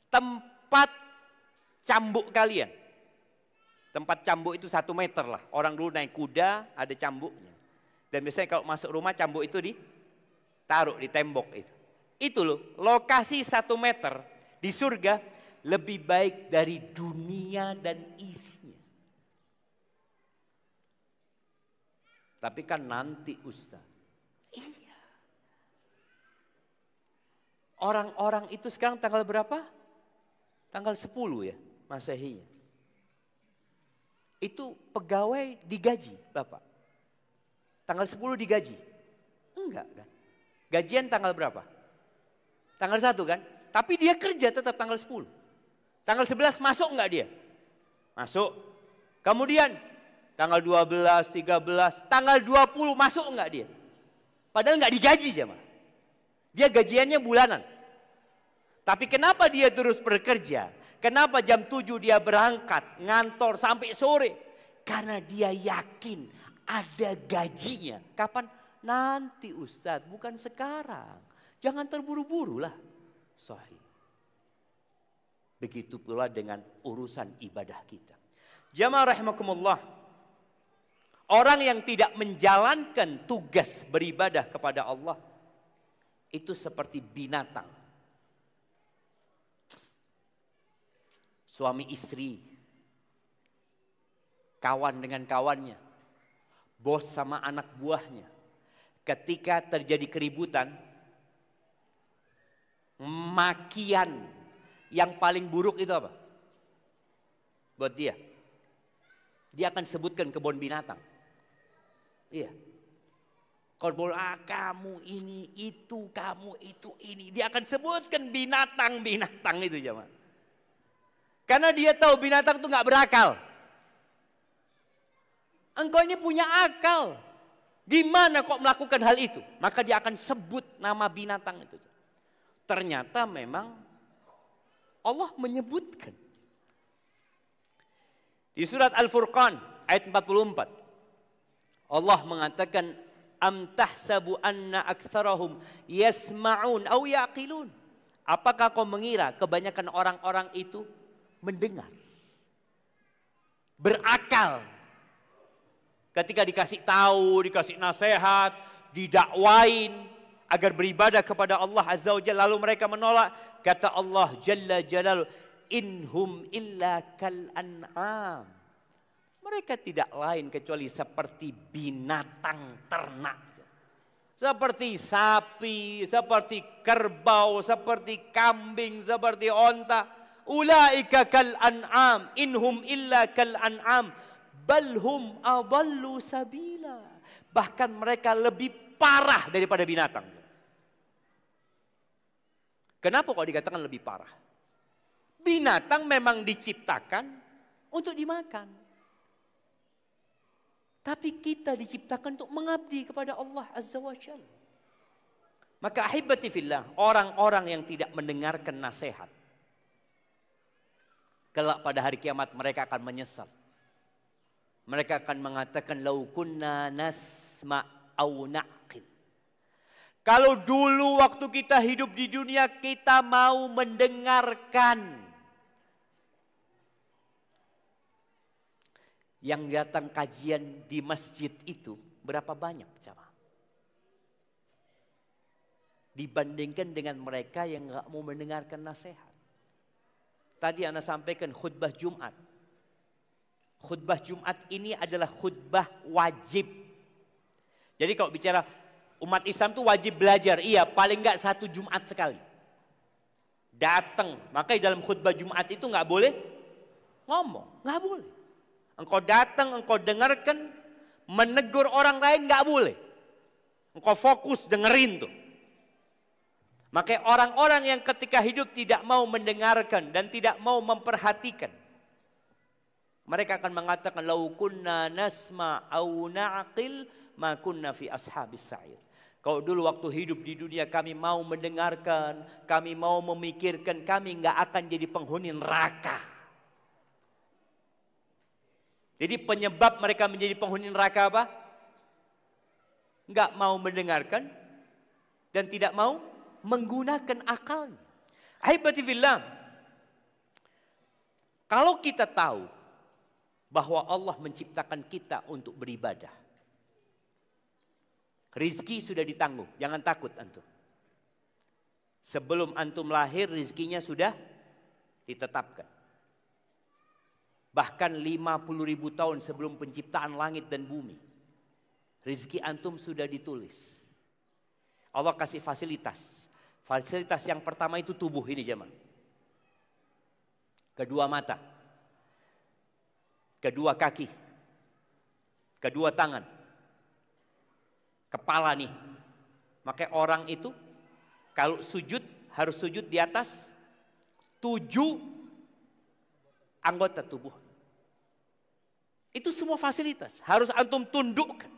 Tempat cambuk kalian. Tempat cambuk itu 1 meter lah. Orang dulu naik kuda, ada cambuknya. Dan biasanya kalau masuk rumah, cambuk itu ditaruh di tembok itu. Itu loh, lokasi 1 meter di surga lebih baik dari dunia dan isinya. Tapi kan nanti Ustaz. Iya. Orang-orang itu sekarang tanggal berapa? Tanggal 10 ya, Masehinya. Itu pegawai digaji, Bapak. Tanggal 10 digaji. Enggak kan? Gajian tanggal berapa? Tanggal 1 kan? Tapi dia kerja tetap tanggal 10. Tanggal 11 masuk enggak dia? Masuk. Kemudian tanggal 12, 13, tanggal 20 masuk enggak dia? Padahal enggak digaji jemaah. Dia gajiannya bulanan. Tapi kenapa dia terus bekerja? Kenapa jam 7 dia berangkat, ngantor sampai sore? Karena dia yakin ada gajinya. Kapan? Nanti Ustadz, bukan sekarang. Jangan terburu-buru lah. Sahih. Begitu pula dengan urusan ibadah kita. Jamaah rahimakumullah. Orang yang tidak menjalankan tugas beribadah kepada Allah, itu seperti binatang. Suami istri, kawan dengan kawannya, bos sama anak buahnya. Ketika terjadi keributan, makian yang paling buruk itu apa? Buat dia. Dia akan sebutkan kebun binatang. Iya. Kalau kamu ini, itu, kamu itu, ini. Dia akan sebutkan binatang-binatang itu jemaah. Karena dia tahu binatang itu nggak berakal. Engkau ini punya akal. Gimana kok melakukan hal itu? Maka dia akan sebut nama binatang itu. Ternyata memang Allah menyebutkan. Di surat Al-Furqan ayat 44. Allah mengatakan, am tahsabu anna aktsarahum yasma'un aw yaqilun. Apakah kau mengira kebanyakan orang-orang itu mendengar, berakal? Ketika dikasih tahu, dikasih nasihat, didakwain agar beribadah kepada Allah Azza wa Jalla, lalu mereka menolak. Kata Allah Jalla Jalaluhu, inhum illa kal an'am. Mereka tidak lain kecuali seperti binatang ternak. Seperti sapi, seperti kerbau, seperti kambing, seperti onta. Ulaika kal an'am, inhum illa kal an'am, balhum adallu sabila. Bahkan mereka lebih parah daripada binatang. Kenapa kok dikatakan lebih parah? Binatang memang diciptakan untuk dimakan. Tapi kita diciptakan untuk mengabdi kepada Allah Azza wa Jalla. Maka ahibati fillah, orang-orang yang tidak mendengarkan nasihat, kelak pada hari kiamat mereka akan menyesal. Mereka akan mengatakan lau kunna nasma' au na'qil. Kalau dulu waktu kita hidup di dunia kita mau mendengarkan. Yang datang kajian di masjid itu berapa banyak jamaah? Dibandingkan dengan mereka yang nggak mau mendengarkan nasihat. Tadi Anda sampaikan khutbah Jumat. Khutbah Jumat ini adalah khutbah wajib. Jadi kalau bicara umat Islam itu wajib belajar. Iya, paling nggak 1 Jumat sekali. Datang. Makanya dalam khutbah Jumat itu nggak boleh ngomong. Nggak boleh. Engkau datang, engkau dengarkan, menegur orang lain nggak boleh. Engkau fokus dengerin tuh. Makanya orang-orang yang ketika hidup tidak mau mendengarkan dan tidak mau memperhatikan. Mereka akan mengatakan, lau kunna nasma' au na'qil ma kunna fi ashabis sa'ir. Kalau dulu waktu hidup di dunia kami mau mendengarkan, kami mau memikirkan, kami nggak akan jadi penghuni neraka. Jadi penyebab mereka menjadi penghuni neraka apa? Nggak mau mendengarkan dan tidak mau menggunakan akalnya. Ahibati fillah, kalau kita tahu bahwa Allah menciptakan kita untuk beribadah, rizki sudah ditanggung, jangan takut antum. Sebelum antum lahir rizkinya sudah ditetapkan. Bahkan 50.000 tahun sebelum penciptaan langit dan bumi, rizki antum sudah ditulis. Allah kasih fasilitas. Fasilitas yang pertama itu tubuh ini jemaah. Kedua mata. Kedua kaki. Kedua tangan. Kepala nih. Makanya orang itu kalau sujud harus sujud di atas 7 anggota tubuh. Itu semua fasilitas. Harus antum tundukkan.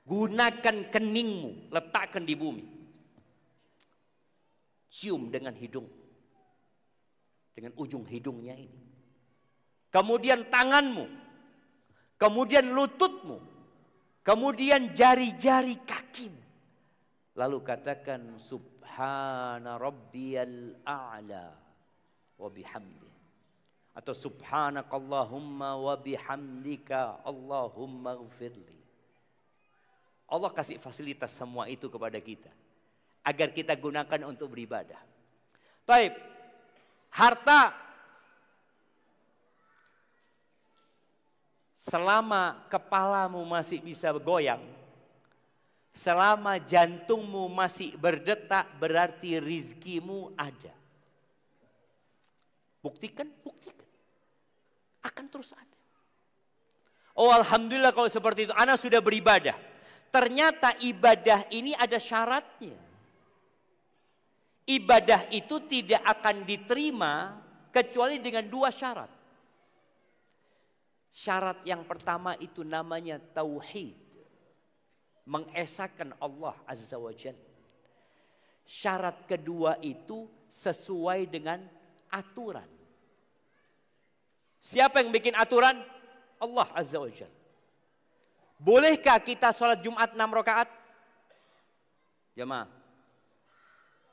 Gunakan keningmu, letakkan di bumi. Cium dengan hidung. Dengan ujung hidungnya ini. Kemudian tanganmu. Kemudian lututmu. Kemudian jari-jari kakimu. Lalu katakan subhana rabbiyal a'la wa bihamdi. Atau subhanakallahumma wa bihamdika Allahumma gfirli. Allah kasih fasilitas semua itu kepada kita. Agar kita gunakan untuk beribadah. Baik. Harta. Selama kepalamu masih bisa goyang. Selama jantungmu masih berdetak, berarti rizkimu ada. Buktikan, buktikan. Akan terus ada. Oh alhamdulillah kalau seperti itu. Ana sudah beribadah. Ternyata ibadah ini ada syaratnya. Ibadah itu tidak akan diterima kecuali dengan 2 syarat. Syarat yang pertama itu namanya tauhid. Mengesahkan Allah Azza wa Jalla. Syarat kedua itu sesuai dengan aturan. Siapa yang bikin aturan? Allah Azza wa Jalla. Bolehkah kita sholat Jumat 6 rakaat? Jemaah.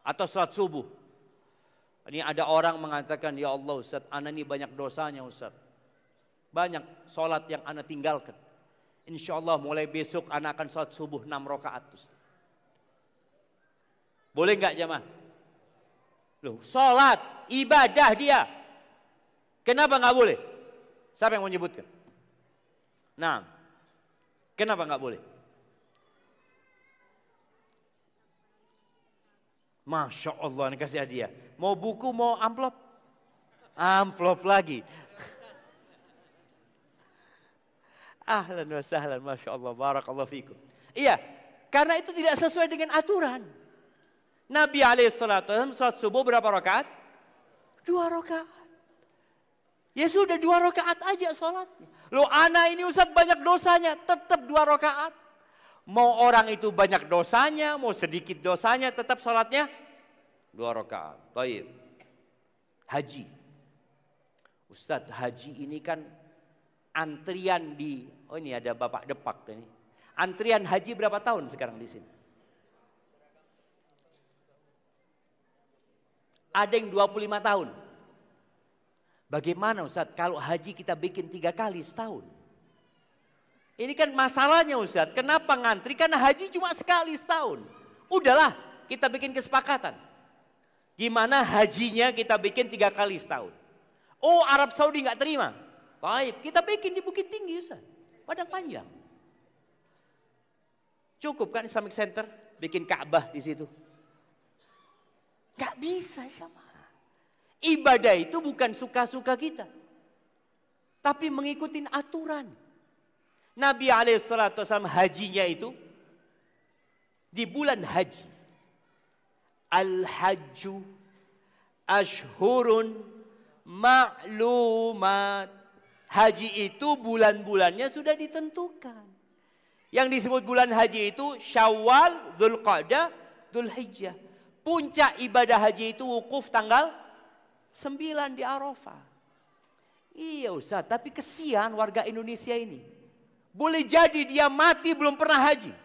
Atau sholat subuh. Ini ada orang mengatakan, ya Allah Ustaz, ana ini banyak dosanya Ustaz. Banyak sholat yang ana tinggalkan. Insya Allah mulai besok ana akan sholat subuh 6 rakaat Ustaz. Boleh enggak jemaah? Loh, sholat, ibadah dia. Kenapa enggak boleh? Siapa yang menyebutkan? Nah, kenapa enggak boleh? Masya Allah, ini kasih hadiah. Mau buku, mau amplop? Amplop lagi. Ahlan wa sahlan, Masya Allah, barakallahu fikum. Iya, karena itu tidak sesuai dengan aturan. Nabi alaihissalam sholat subuh berapa rakaat? 2 rakaat. Ya sudah 2 rakaat aja sholatnya. Loh anak ini Ustaz banyak dosanya, tetap 2 rakaat. Mau orang itu banyak dosanya, mau sedikit dosanya, tetap sholatnya 2 rakaat. Baik. Haji. Ustaz, haji ini kan antrian oh ini ada Bapak Depak ini. Antrian haji berapa tahun sekarang di sini? Ada yang 25 tahun. Bagaimana Ustaz kalau haji kita bikin 3 kali setahun? Ini kan masalahnya Ustaz, kenapa ngantri? Karena haji cuma sekali setahun. Udahlah, kita bikin kesepakatan. Gimana hajinya kita bikin 3 kali setahun? Oh, Arab Saudi nggak terima. Baik, kita bikin di Bukit Tinggi Ustaz, Padang Panjang. Cukup kan Islamic Center bikin Ka'bah di situ? Nggak bisa sama. Ibadah itu bukan suka-suka kita, tapi mengikuti aturan. Nabi alaihissalam hajinya itu di bulan haji. Al-hajju ashhurun ma'lumat. Haji itu bulan-bulannya sudah ditentukan. Yang disebut bulan haji itu Syawal, Dzulqa'dah, Dzulhijjah. Puncak ibadah haji itu wukuf tanggal 9 di Arafah. Iya Ustaz, tapi kesian warga Indonesia ini. Boleh jadi dia mati belum pernah haji.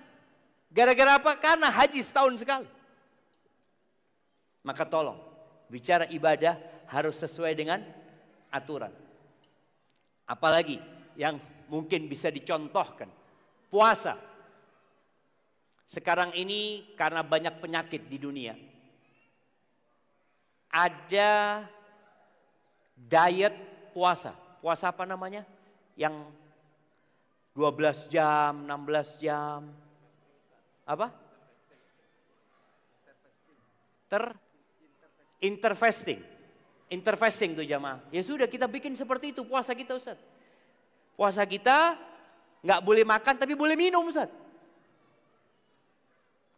Gara-gara apa? Karena haji setahun sekali. Maka tolong, bicara ibadah harus sesuai dengan aturan. Apalagi yang mungkin bisa dicontohkan. Puasa. Sekarang ini karena banyak penyakit di dunia. Ada diet puasa. Puasa apa namanya? Yang 12 jam, 16 jam. Apa? Interfasting. Interfasting tuh jamaah. Ya sudah kita bikin seperti itu puasa kita Ustaz. Puasa kita nggak boleh makan tapi boleh minum Ustaz.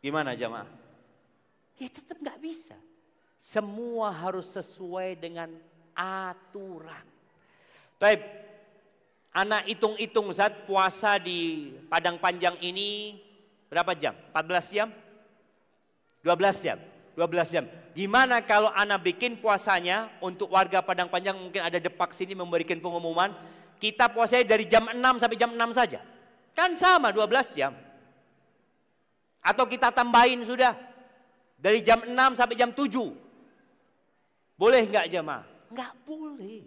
Gimana jamaah? Ya tetap nggak bisa. Semua harus sesuai dengan aturan. Baik, anak hitung-hitung Ustaz, puasa di Padang Panjang ini berapa jam? 14 jam? 12 jam? 12 jam. Gimana kalau anak bikin puasanya untuk warga Padang Panjang, mungkin ada Depak sini memberikan pengumuman, kita puasanya dari jam 6 sampai jam 6 saja. Kan sama 12 jam. Atau kita tambahin sudah dari jam 6 sampai jam 7. Boleh enggak jemaah? Enggak boleh.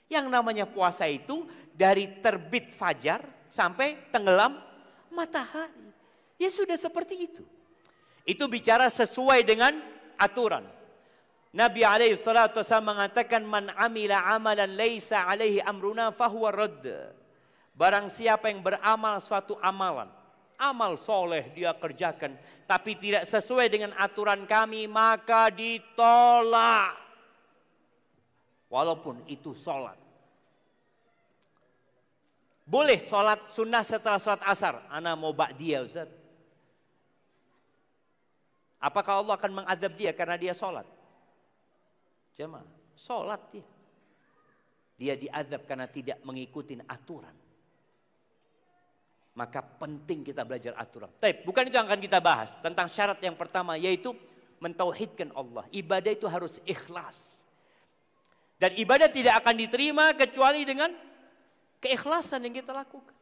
Yang namanya puasa itu dari terbit fajar sampai tenggelam matahari. Ya sudah seperti itu. Itu bicara sesuai dengan aturan. Nabi SAW mengatakan man amila amalan laisa alaihi amruna fahuwa radd. Barang siapa yang beramal suatu amalan, amal soleh dia kerjakan, tapi tidak sesuai dengan aturan kami, maka ditolak. Walaupun itu sholat. Boleh sholat sunnah setelah sholat asar. Ana mau ba'diyah Ustaz. Apakah Allah akan mengadab dia karena dia sholat? Jemaah, sholat dia. Dia diadab karena tidak mengikuti aturan. Maka penting kita belajar aturan. Tapi bukan itu yang akan kita bahas. Tentang syarat yang pertama yaitu mentauhidkan Allah. Ibadah itu harus ikhlas. Dan ibadah tidak akan diterima kecuali dengan keikhlasan yang kita lakukan.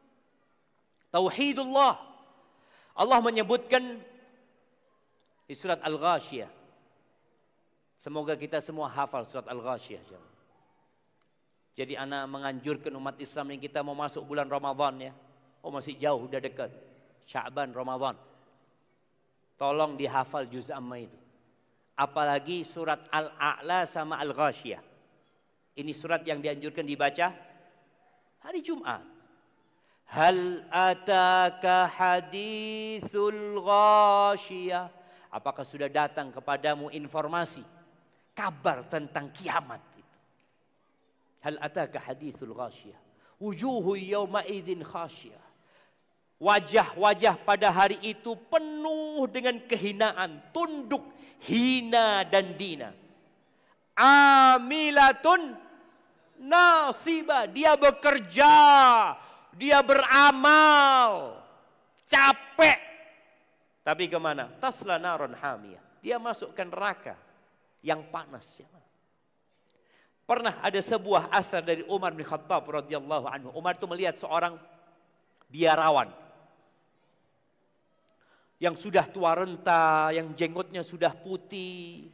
Tauhidullah. Allah menyebutkan di surat Al-Ghashiyah. Semoga kita semua hafal surat Al-Ghashiyah. Jadi anak menganjurkan umat Islam yang kita mau masuk bulan Ramadan ya. Oh masih jauh, udah dekat. Sya'ban, Ramadan. Tolong dihafal juz amma itu. Apalagi surat Al-A'la sama Al-Ghashiyah. Ini surat yang dianjurkan dibaca hari Jumat. Hal ataka hadithul ghashiyah. Apakah sudah datang kepadamu informasi, kabar tentang kiamat itu? Hal ataka hadithul ghashiyah. Wujuhu yawma idzin khasyah. Wajah-wajah pada hari itu penuh dengan kehinaan, tunduk, hina dan dina. Amilatun nasibah, dia bekerja, dia beramal, capek. Tapi kemana? Tasla naron hamiyah. Dia masuk ke neraka yang panas. Pernah ada sebuah asar dari Umar bin Khattab radhiyallahu anhu. Umar itu melihat seorang biarawan yang sudah tua renta, yang jenggotnya sudah putih,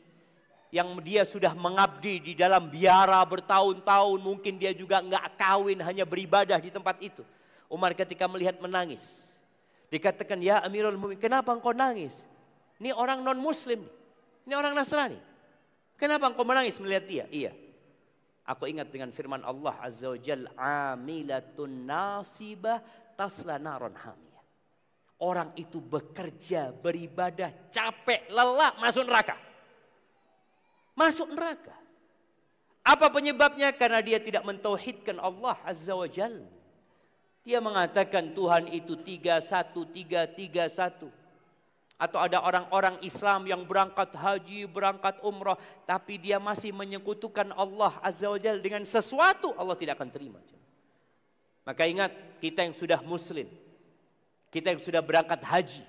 yang dia sudah mengabdi di dalam biara bertahun-tahun, mungkin dia juga enggak kawin, hanya beribadah di tempat itu. Umar ketika melihat menangis. Dikatakan, ya Amirul Mu'minin, kenapa engkau nangis? Ini orang non-muslim, ini orang Nasrani. Kenapa engkau menangis melihat dia? Iya. Aku ingat dengan firman Allah Azza wa Jalla, amilatun nasibah tasla naron hamiyah. Orang itu bekerja, beribadah, capek, lelah, masuk neraka. Masuk neraka. Apa penyebabnya? Karena dia tidak mentauhidkan Allah Azza wa Jalla. Dia mengatakan Tuhan itu 3-1-3-3-1. Atau ada orang-orang Islam yang berangkat haji, berangkat umrah, tapi dia masih menyekutukan Allah Azza wa Jalla dengan sesuatu, Allah tidak akan terima. Maka ingat, kita yang sudah muslim, kita yang sudah berangkat haji,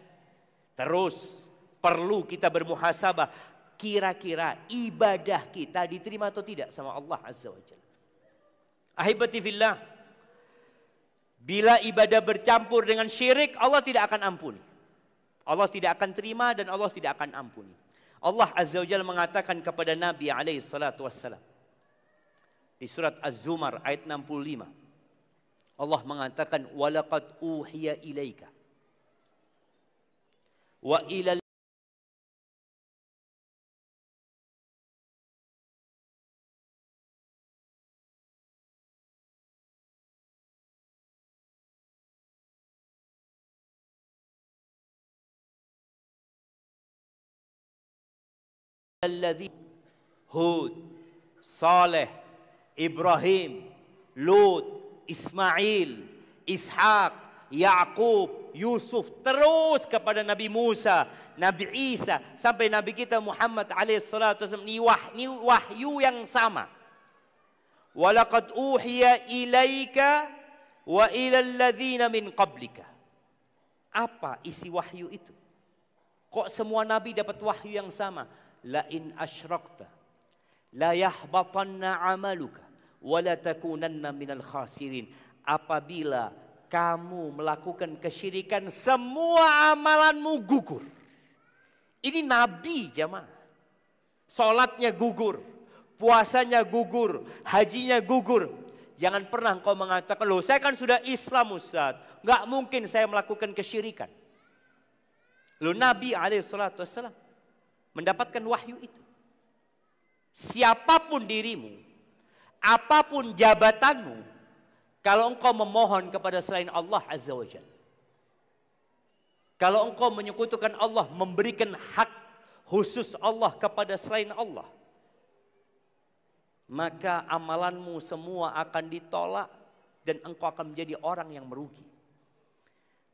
terus perlu kita bermuhasabah, kira-kira ibadah kita diterima atau tidak sama Allah Azza wa Jalla. Ahibati fillah, bila ibadah bercampur dengan syirik, Allah tidak akan ampuni. Allah tidak akan terima dan Allah tidak akan ampuni. Allah Azza wa Jalla mengatakan kepada Nabi alaihi salatu wassalam di surat Az-Zumar ayat 65. Allah mengatakan, walaqad uhiya ilaika wa ilal alladzi Hud, Saleh, Ibrahim, Lut, Ismail, Ishak, Yaqub, Yusuf, terus kepada Nabi Musa, Nabi Isa, sampai Nabi kita Muhammad alaihissalatu wasallam. Ini wahyu yang sama. Walaqad uhiya ilaika wa ilal ladzina min qablika. Apa isi wahyu itu? Kok semua nabi dapat wahyu yang sama? La in asyrakta la yahbatanna amaluka wa la takunanna minal khasirin. Apabila kamu melakukan kesyirikan, semua amalanmu gugur. Ini nabi jamaah. Salatnya gugur, puasanya gugur, hajinya gugur. Jangan pernah engkau mengatakan, loh saya kan sudah Islam Ustaz, nggak mungkin saya melakukan kesyirikan. Loh Nabi alaihissalatu wassalam mendapatkan wahyu itu. Siapapun dirimu, apapun jabatanmu, kalau engkau memohon kepada selain Allah Azza wa Jalla, kalau engkau menyekutukan Allah, memberikan hak khusus Allah kepada selain Allah, maka amalanmu semua akan ditolak dan engkau akan menjadi orang yang merugi.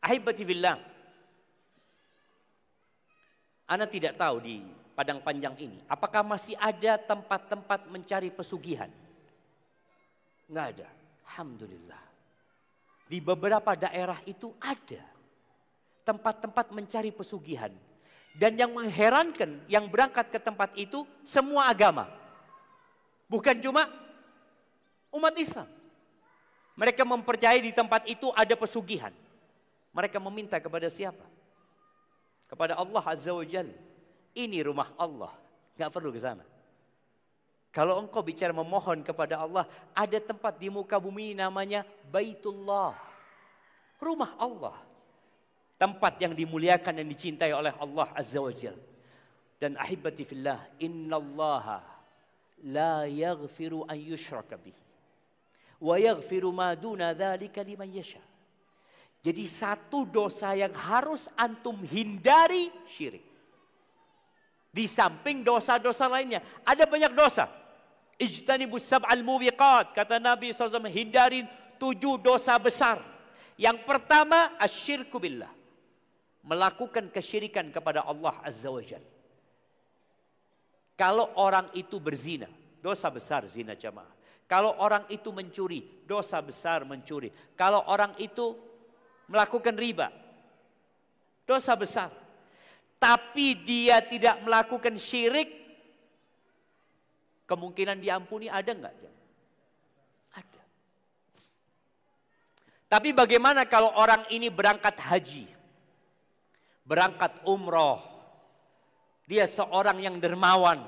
Ahibati fillah, Ana tidak tahu di Padang Panjang ini, apakah masih ada tempat-tempat mencari pesugihan? Nggak ada. Alhamdulillah. Di beberapa daerah itu ada tempat-tempat mencari pesugihan. Dan yang mengherankan, yang berangkat ke tempat itu semua agama. Bukan cuma umat Islam. Mereka mempercayai di tempat itu ada pesugihan. Mereka meminta kepada siapa? Kepada Allah Azza wa Jalla. Ini rumah Allah, nggak perlu ke sana. Kalau engkau bicara memohon kepada Allah, ada tempat di muka bumi namanya Baitullah, rumah Allah, tempat yang dimuliakan dan dicintai oleh Allah Azza wa Jalla. Dan ahibati fillah, innallaha la yaghfiru an yushraka bihi wa yaghfiru ma duna dzalika liman yasha. Jadi satu dosa yang harus antum hindari, syirik. Di samping dosa-dosa lainnya, ada banyak dosa. Ijtanibus sab'al mubiqat, kata Nabi SAW, hindari 7 dosa besar. Yang pertama asyirku billah. Melakukan kesyirikan kepada Allah Azza wa Jalla. Kalau orang itu berzina, dosa besar zina jamaah. Kalau orang itu mencuri, dosa besar mencuri. Kalau orang itu melakukan riba, dosa besar. Tapi dia tidak melakukan syirik, kemungkinan diampuni ada enggak? Ada. Tapi bagaimana kalau orang ini berangkat haji, berangkat umroh, dia seorang yang dermawan,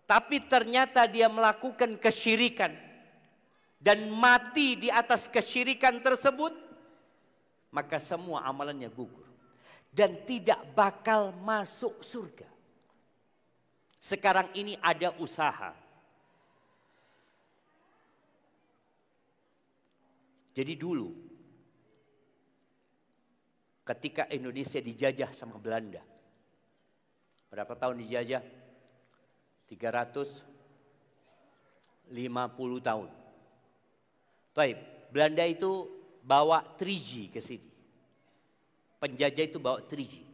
tapi ternyata dia melakukan kesyirikan dan mati di atas kesyirikan tersebut, maka semua amalannya gugur dan tidak bakal masuk surga. Sekarang ini ada usaha. Jadi dulu ketika Indonesia dijajah sama Belanda, berapa tahun dijajah? 350 tahun. Baik, Belanda itu bawa 3G ke sini. Penjajah itu bawa 3G.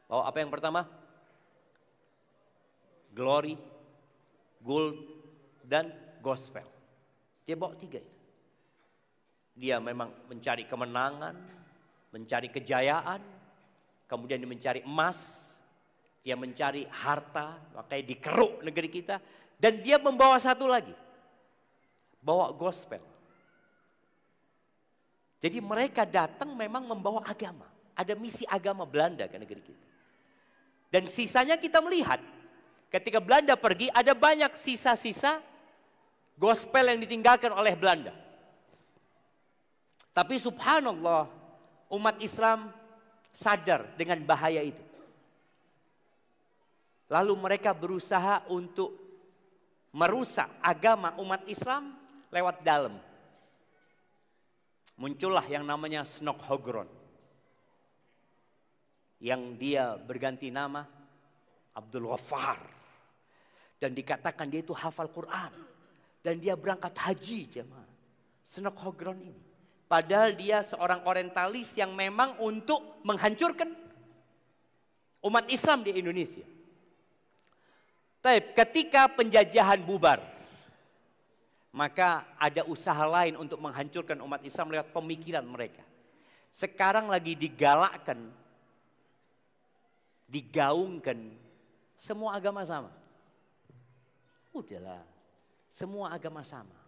Bawa apa yang pertama? Glory, gold, dan gospel. Dia bawa 3 itu. Dia memang mencari kemenangan, mencari kejayaan, kemudian dia mencari emas, dia mencari harta, makanya dikeruk negeri kita. Dan dia membawa satu lagi, bawa gospel. Jadi mereka datang memang membawa agama. Ada misi agama Belanda ke negeri kita. Dan sisanya kita melihat, ketika Belanda pergi ada banyak sisa-sisa gospel yang ditinggalkan oleh Belanda. Tapi subhanallah, umat Islam sadar dengan bahaya itu. Lalu mereka berusaha untuk merusak agama umat Islam lewat dalam. Muncullah yang namanya Snok-Hogron. Yang dia berganti nama Abdul Ghaffar. Dan dikatakan dia itu hafal Quran. Dan dia berangkat haji jemaah. Snok-Hogron ini. Padahal dia seorang orientalis yang memang untuk menghancurkan umat Islam di Indonesia. Tapi ketika penjajahan bubar, maka ada usaha lain untuk menghancurkan umat Islam lewat pemikiran mereka. Sekarang lagi digalakkan, digaungkan, semua agama sama. Udahlah, semua agama sama.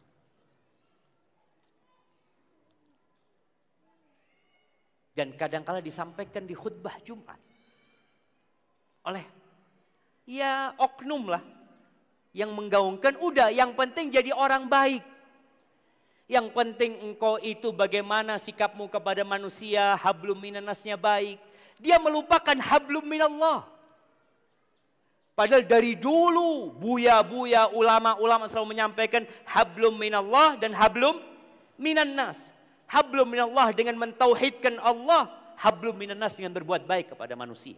Dan kadang-kala disampaikan di khutbah Jumat oleh ya oknum lah yang menggaungkan, udah yang penting jadi orang baik. Yang penting engkau itu bagaimana sikapmu kepada manusia, hablum minannasnya baik. Dia melupakan hablum minallah. Padahal dari dulu buya-buya ulama-ulama selalu menyampaikan hablum minallah dan hablum minannas. Hablum minallah dengan mentauhidkan Allah, hablum minannas dengan berbuat baik kepada manusia.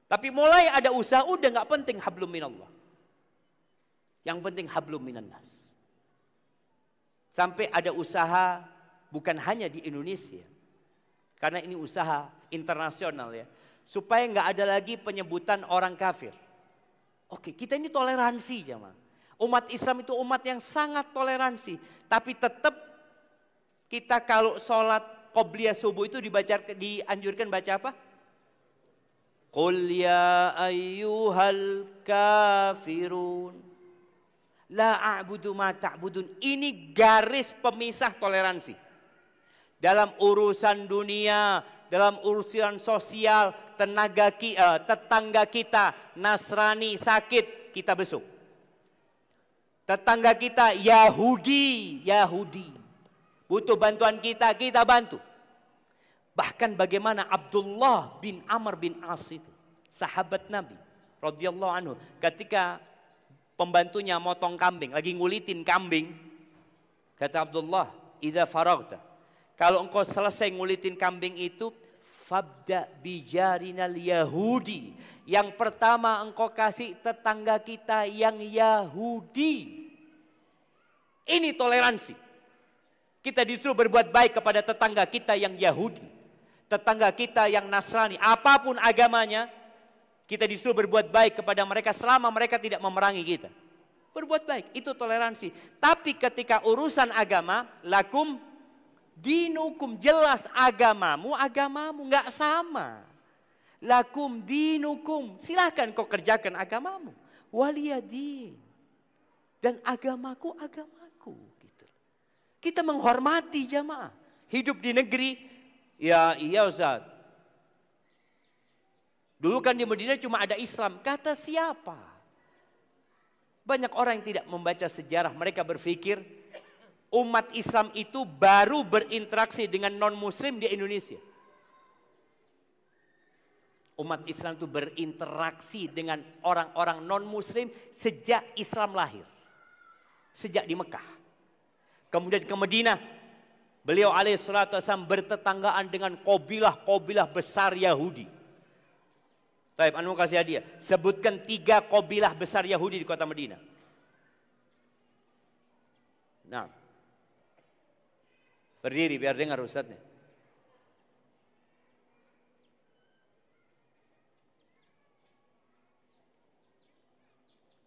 Tapi mulai ada usaha, udah nggak penting hablum minallah. Yang penting hablum minannas. Sampai ada usaha bukan hanya di Indonesia. Karena ini usaha internasional ya. Supaya nggak ada lagi penyebutan orang kafir. Oke, kita ini toleransi jemaah. Umat Islam itu umat yang sangat toleransi. Tapi tetap kita kalau sholat qobliyah subuh itu dianjurkan baca apa? Qul ya ayyuhal kafirun la a'budu ma ta'budun. Ini garis pemisah toleransi. Dalam urusan dunia, dalam urusan sosial, tetangga kita Nasrani sakit, kita besuk. Tetangga kita Yahudi butuh bantuan kita bantu. Bahkan bagaimana Abdullah bin Amr bin As itu, sahabat Nabi radhiyallahu anhu, ketika pembantunya motong kambing, lagi ngulitin kambing, kata Abdullah, "Idza faragta," kalau engkau selesai ngulitin kambing itu, "fabda bijarinal Yahudi." Yang pertama engkau kasih tetangga kita yang Yahudi. Ini toleransi. Kita disuruh berbuat baik kepada tetangga kita yang Yahudi, tetangga kita yang Nasrani, apapun agamanya, kita disuruh berbuat baik kepada mereka selama mereka tidak memerangi kita. Berbuat baik, itu toleransi. Tapi ketika urusan agama, lakum dinukum, jelas agamamu nggak sama. Lakum dinukum, silahkan kau kerjakan agamamu. Waliyadin, dan agamaku. Gitu. Kita menghormati jamaah. Hidup di negeri, ya iya Ustaz. Dulu kan di Madinah cuma ada Islam. Kata siapa? Banyak orang yang tidak membaca sejarah. Mereka berpikir umat Islam itu baru berinteraksi dengan non-muslim di Indonesia. Umat Islam itu berinteraksi dengan orang-orang non-muslim sejak Islam lahir. Sejak di Mekah. Kemudian ke Madinah. Beliau alaihissalatu wassalam bertetanggaan dengan kabilah-kabilah besar Yahudi. Baik, anu kasih hadiah. Sebutkan 3 kabilah besar Yahudi di kota Madinah. Nah. Berdiri biar dengar ustadznya.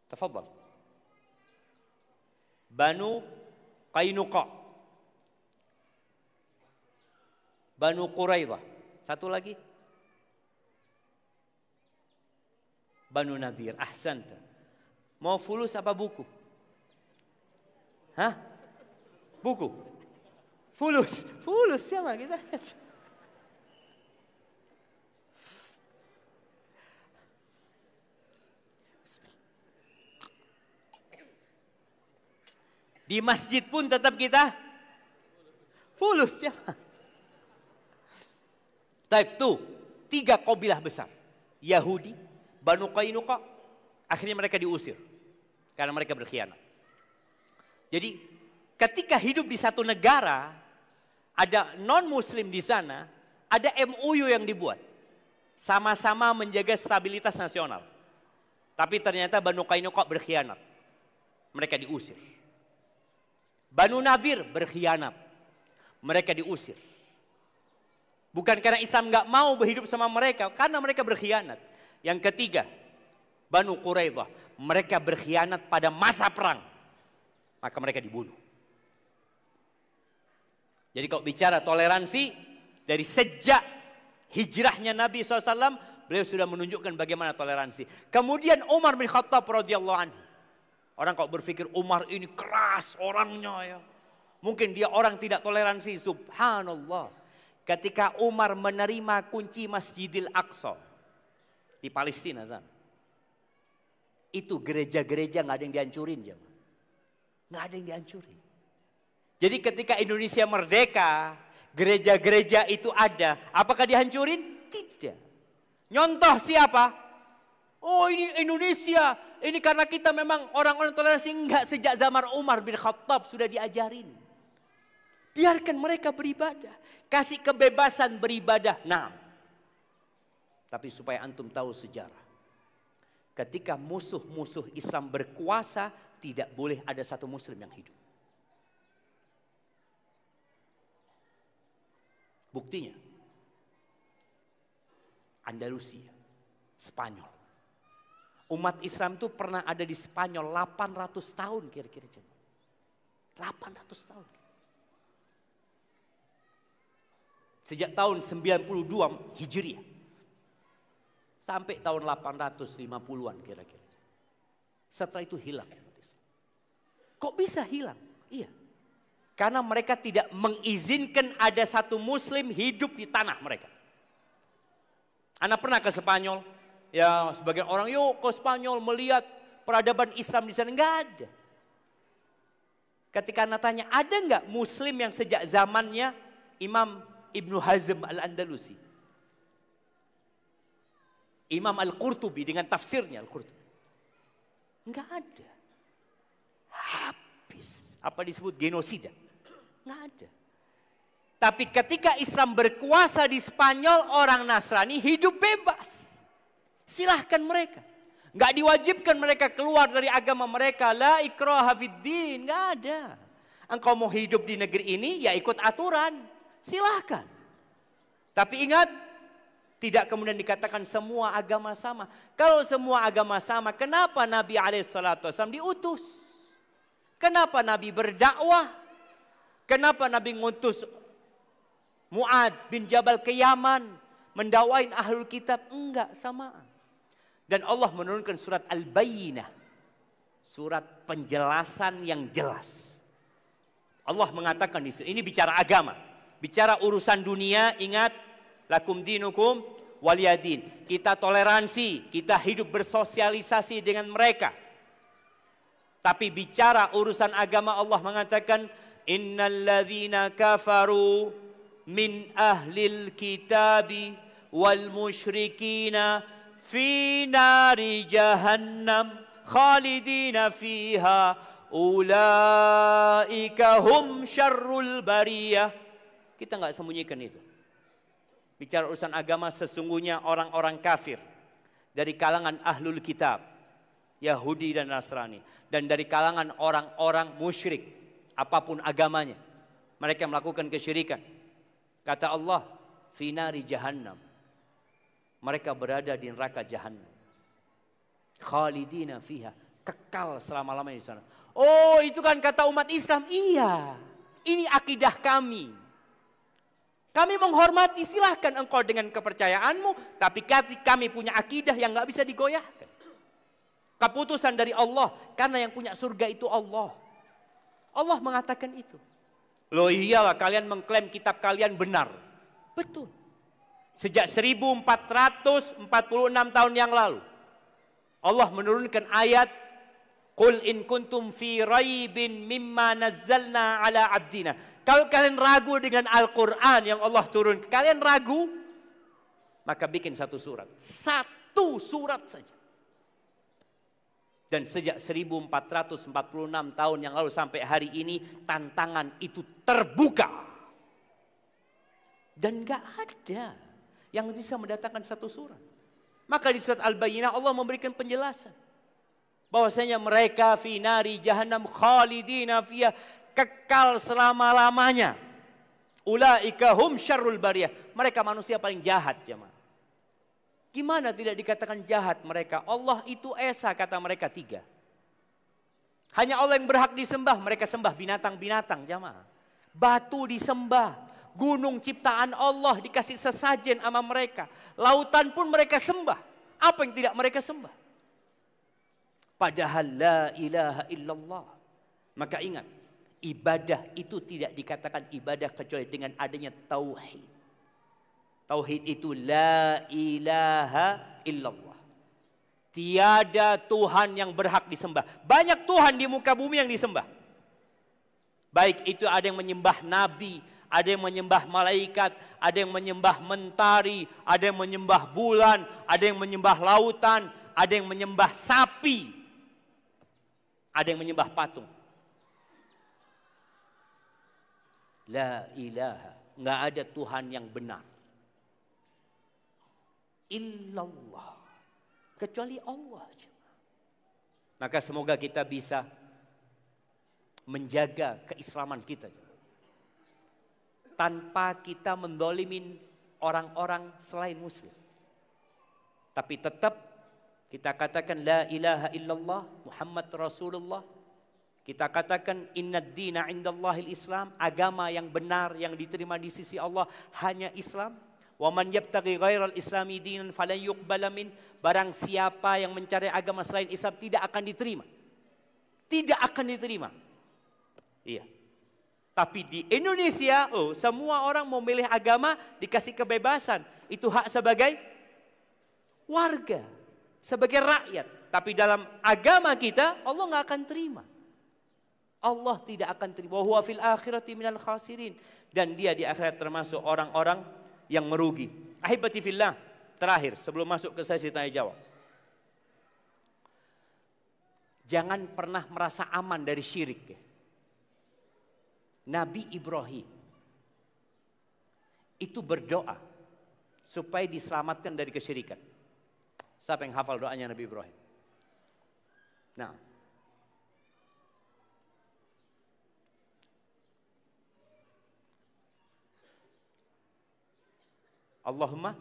Tafadhal. Banu Qainuqa, Banu Quraidah. Satu lagi. Banu Nadir. Ahsanta. Mau fulus apa buku? Hah? Buku? Fulus. Fulus sama kita. Di masjid pun tetap kita fulus ya. Type 2, 3 kabilah besar. Yahudi, Banu Qainuqa, akhirnya mereka diusir. Karena mereka berkhianat. Jadi ketika hidup di satu negara, ada non-muslim di sana, ada MOU yang dibuat. Sama-sama menjaga stabilitas nasional. Tapi ternyata Banu Qainuqa berkhianat. Mereka diusir. Banu Nadir berkhianat. Mereka diusir. Bukan karena Islam nggak mau berhidup sama mereka, karena mereka berkhianat. Yang ketiga, Banu Quraidah. Mereka berkhianat pada masa perang. Maka mereka dibunuh. Jadi kalau bicara toleransi, dari sejak hijrahnya Nabi SAW, beliau sudah menunjukkan bagaimana toleransi. Kemudian Umar bin Khattab radhiyallahu anhu. Orang kok berpikir Umar ini keras orangnya ya. Mungkin dia orang tidak toleransi. Subhanallah. Ketika Umar menerima kunci Masjidil Aqsa di Palestina sana. Itu gereja-gereja nggak ada yang dihancurin. Nggak ada yang dihancurin. Jadi ketika Indonesia merdeka, gereja-gereja itu ada. Apakah dihancurin? Tidak. Nyontoh siapa? Oh ini Indonesia, ini karena kita memang orang-orang toleransi. Enggak, sejak zaman Umar bin Khattab sudah diajarin. Biarkan mereka beribadah. Kasih kebebasan beribadah. Nah, tapi supaya antum tahu sejarah. Ketika musuh-musuh Islam berkuasa, tidak boleh ada satu muslim yang hidup. Buktinya, Andalusia, Spanyol. Umat Islam itu pernah ada di Spanyol 800 tahun kira-kira. 800 tahun. Sejak tahun 92 Hijriah. Sampai tahun 850-an kira-kira. Setelah itu hilang. Kok bisa hilang? Iya. Karena mereka tidak mengizinkan ada satu muslim hidup di tanah mereka. Anak pernah ke Spanyol. Ya sebagian orang yuk ke Spanyol melihat peradaban Islam di sana. Enggak ada. Ketika anak tanya, ada enggak muslim yang sejak zamannya Imam Ibnu Hazm Al-Andalusi? Imam Al-Qurtubi dengan tafsirnya Al-Qurtubi. Enggak ada. Habis. Apa disebut genosida? Enggak ada. Tapi ketika Islam berkuasa di Spanyol, orang Nasrani hidup bebas. Silahkan mereka. Enggak diwajibkan mereka keluar dari agama mereka. La ikraha fiddin. Enggak ada. Engkau mau hidup di negeri ini, ya ikut aturan. Silahkan. Tapi ingat, tidak kemudian dikatakan semua agama sama. Kalau semua agama sama, kenapa Nabi SAW diutus? Kenapa Nabi berdakwah? Kenapa Nabi ngutus Mu'ad bin Jabal ke Yaman, mendakwain ahlul kitab? Enggak, samaan. Dan Allah menurunkan surat Al-Bayyinah, surat penjelasan yang jelas. Allah mengatakan di sini, ini bicara agama, bicara urusan dunia. Ingat, lakum dinukum waliyadin. Kita toleransi, kita hidup bersosialisasi dengan mereka. Tapi bicara urusan agama, Allah mengatakan, innalladzina kafaru min ahlil kitabi wal musyrikina fi nari jahannam khalidina fiha ulaika hum syarrul bariyah. Kita nggak sembunyikan itu. Bicara urusan agama, sesungguhnya orang-orang kafir dari kalangan ahlul kitab, Yahudi dan Nasrani, dan dari kalangan orang-orang musyrik, apapun agamanya, mereka melakukan kesyirikan. Kata Allah, finari jahannam, mereka berada di neraka jahannam, khalidina fiha, kekal selama-lamanya di sana. Oh, itu kan kata umat Islam. Iya, ini akidah kami. Kami menghormati, silahkan engkau dengan kepercayaanmu, tapi kami punya akidah yang nggak bisa digoyahkan. Keputusan dari Allah, karena yang punya surga itu Allah. Allah mengatakan itu. Loh iyalah, kalian mengklaim kitab kalian benar. Betul. Sejak 1446 tahun yang lalu, Allah menurunkan ayat, Qul in kuntum fi raibin mimma nazzalna ala abdina. Kalau kalian ragu dengan Al-Quran yang Allah turun, kalian ragu, maka bikin satu surat. Satu surat saja. Dan sejak 1446 tahun yang lalu sampai hari ini, tantangan itu terbuka. Dan gak ada yang bisa mendatangkan satu surat. Maka di surat Al-Bayyinah Allah memberikan penjelasan. Bahwasanya mereka fi nari jahannam khalidina fiha, kekal selama-lamanya. Ulaika hum syarrul bariyah. Mereka manusia paling jahat, jemaah. Gimana tidak dikatakan jahat mereka? Allah itu esa, kata mereka, 3. Hanya Allah yang berhak disembah. Mereka sembah binatang-binatang, jemaah. Batu disembah. Gunung ciptaan Allah dikasih sesajen sama mereka. Lautan pun mereka sembah. Apa yang tidak mereka sembah? Padahal la ilaha illallah. Maka ingat, ibadah itu tidak dikatakan ibadah kecuali dengan adanya tauhid. Tauhid itu la ilaha illallah. Tiada Tuhan yang berhak disembah. Banyak Tuhan di muka bumi yang disembah. Baik itu ada yang menyembah nabi, ada yang menyembah malaikat, ada yang menyembah mentari, ada yang menyembah bulan, ada yang menyembah lautan, ada yang menyembah sapi, ada yang menyembah patung. La ilaha, nggak ada Tuhan yang benar illallah, kecuali Allah. Maka semoga kita bisa menjaga keislaman kita tanpa kita mendolimin orang-orang selain muslim. Tapi tetap kita katakan la ilaha illallah Muhammad Rasulullah. Kita katakan innad dina indallahil Islam, agama yang benar yang diterima di sisi Allah hanya Islam. Wa man yabtaghi ghairal islami dinan falan yuqbala min, barang siapa yang mencari agama selain Islam tidak akan diterima. Tidak akan diterima. Iya. Tapi di Indonesia, semua orang mau milih agama dikasih kebebasan. Itu hak sebagai warga, sebagai rakyat. Tapi dalam agama kita Allah nggak akan terima. Allah tidak akan terima. Wa huwa fil akhirati minal khasirin. Dan dia di akhirat termasuk orang-orang yang merugi. Ahibati fillah, terakhir sebelum masuk ke sesi tanya jawab. Jangan pernah merasa aman dari syirik. Nabi Ibrahim itu berdoa supaya diselamatkan dari kesyirikan. Siapa yang hafal doanya Nabi Ibrahim? Nah, Allahumma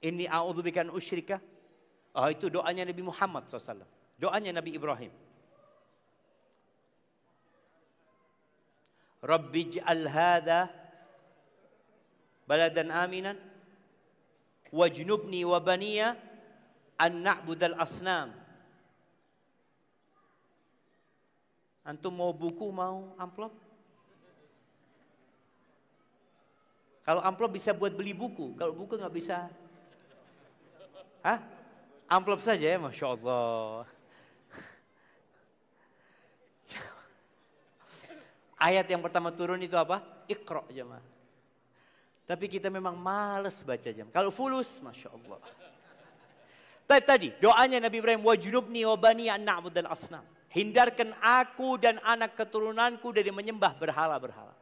inni a'udzubika an usyrika. Oh, itu doanya Nabi Muhammad SAW. Doanya Nabi Ibrahim. Rabbij'al hadha baladan aminan wajnubni wa baniya an na'budal asnam. Antum mau buku, mau amplop? Kalau amplop bisa buat beli buku, kalau buku nggak bisa. Hah? Amplop saja ya, Masya Allah. Ayat yang pertama turun itu apa? Iqra jemaah. Tapi kita memang males baca jemaah. Kalau fulus, Masya Allah. Tadi doanya Nabi Ibrahim, wajnubni wa bani an na'budal asnam. Hindarkan aku dan anak keturunanku dari menyembah berhala-berhala.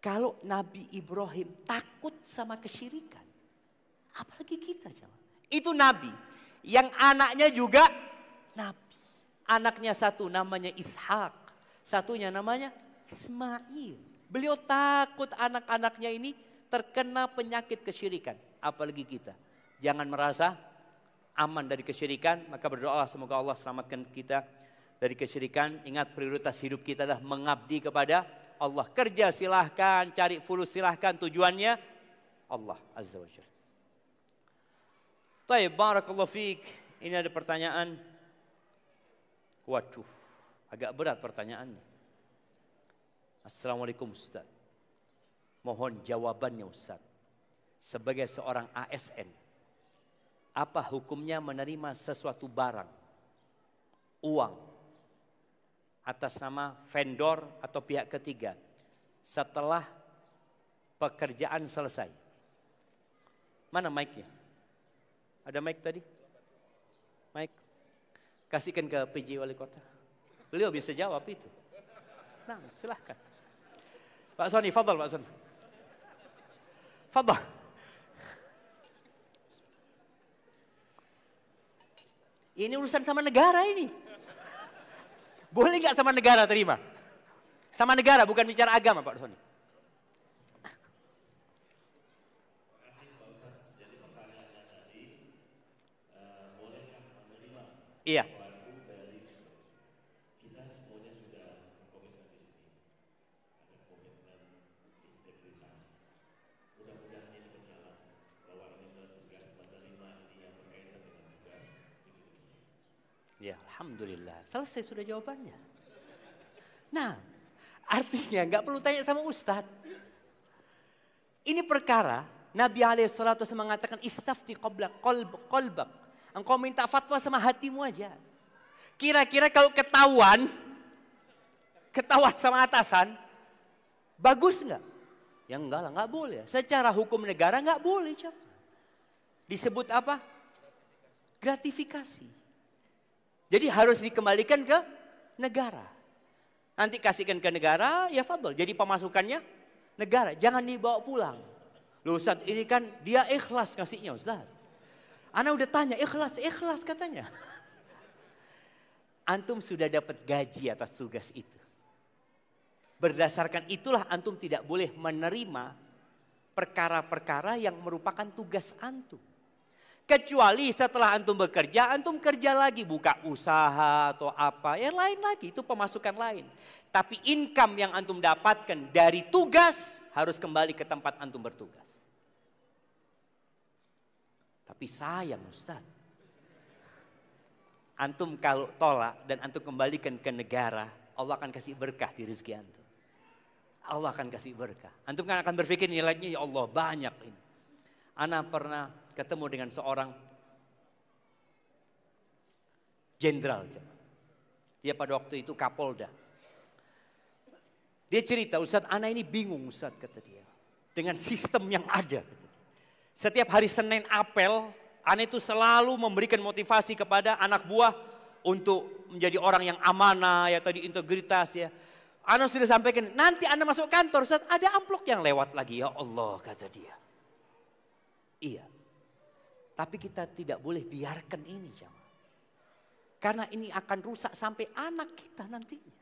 Kalau Nabi Ibrahim takut sama kesyirikan, apalagi kita jemaah. Itu Nabi. Yang anaknya juga Nabi. Anaknya satu namanya Ishak. Satunya namanya Ismail. Beliau takut anak-anaknya ini terkena penyakit kesyirikan. Apalagi kita. Jangan merasa aman dari kesyirikan. Maka berdoa semoga Allah selamatkan kita dari kesyirikan. Ingat prioritas hidup kita adalah mengabdi kepada Allah. Kerja silahkan, cari fulus silahkan. Tujuannya Allah Azza wa Jalla. Baik, barakallahu fiik. Ini ada pertanyaan. Waduh, agak berat pertanyaannya. Assalamualaikum Ustaz. Mohon jawabannya Ustaz. Sebagai seorang ASN, apa hukumnya menerima sesuatu barang, uang, atas nama vendor atau pihak ketiga setelah pekerjaan selesai? Mana mic-nya? Ada mic tadi? Mic. Kasihkan ke PJ Wali Kota. Beliau bisa jawab itu. Nah, silahkan. Pak Soni, fadal Pak Soni. Fadal. Ini urusan sama negara ini. Boleh nggak sama negara terima? Sama negara, bukan bicara agama Pak Soni. Iya. Ya, alhamdulillah. Selesai sudah jawabannya. Nah, artinya nggak perlu tanya sama Ustadz. Ini perkara Nabi alaihissalatu mengatakan istafti qalbak. Engkau minta fatwa sama hatimu aja. Kira-kira kalau ketahuan sama atasan, bagus nggak? Ya enggak lah, nggak boleh. Secara hukum negara nggak boleh. Disebut apa? Gratifikasi. Jadi harus dikembalikan ke negara. Nanti kasihkan ke negara, ya fadol. Jadi pemasukannya negara. Jangan dibawa pulang. Loh Ustaz, ini kan dia ikhlas ngasihnya Ustaz. Ana udah tanya, ikhlas katanya. Antum sudah dapat gaji atas tugas itu. Berdasarkan itulah antum tidak boleh menerima perkara-perkara yang merupakan tugas antum. Kecuali setelah antum bekerja, antum kerja lagi, buka usaha atau apa, ya lain lagi, itu pemasukan lain. Tapi income yang antum dapatkan dari tugas harus kembali ke tempat antum bertugas. Tapi sayang Ustaz, antum kalau tolak dan antum kembalikan ke negara, Allah akan kasih berkah di rezeki antum. Allah akan kasih berkah. Antum kan akan berpikir nilainya ya Allah banyak ini. Ana pernah ketemu dengan seorang jenderal. Dia pada waktu itu Kapolda. Dia cerita, Ustaz Ana ini bingung Ustaz kata dia. Dengan sistem yang ada. Setiap hari Senin apel, Ana itu selalu memberikan motivasi kepada anak buah untuk menjadi orang yang amanah, ya tadi integritas ya. Ana sudah sampaikan, nanti Ana masuk kantor, Ustaz, ada amplop yang lewat lagi. Ya Allah, kata dia. Iya. Tapi kita tidak boleh biarkan ini, jamaah. Karena ini akan rusak sampai anak kita nantinya.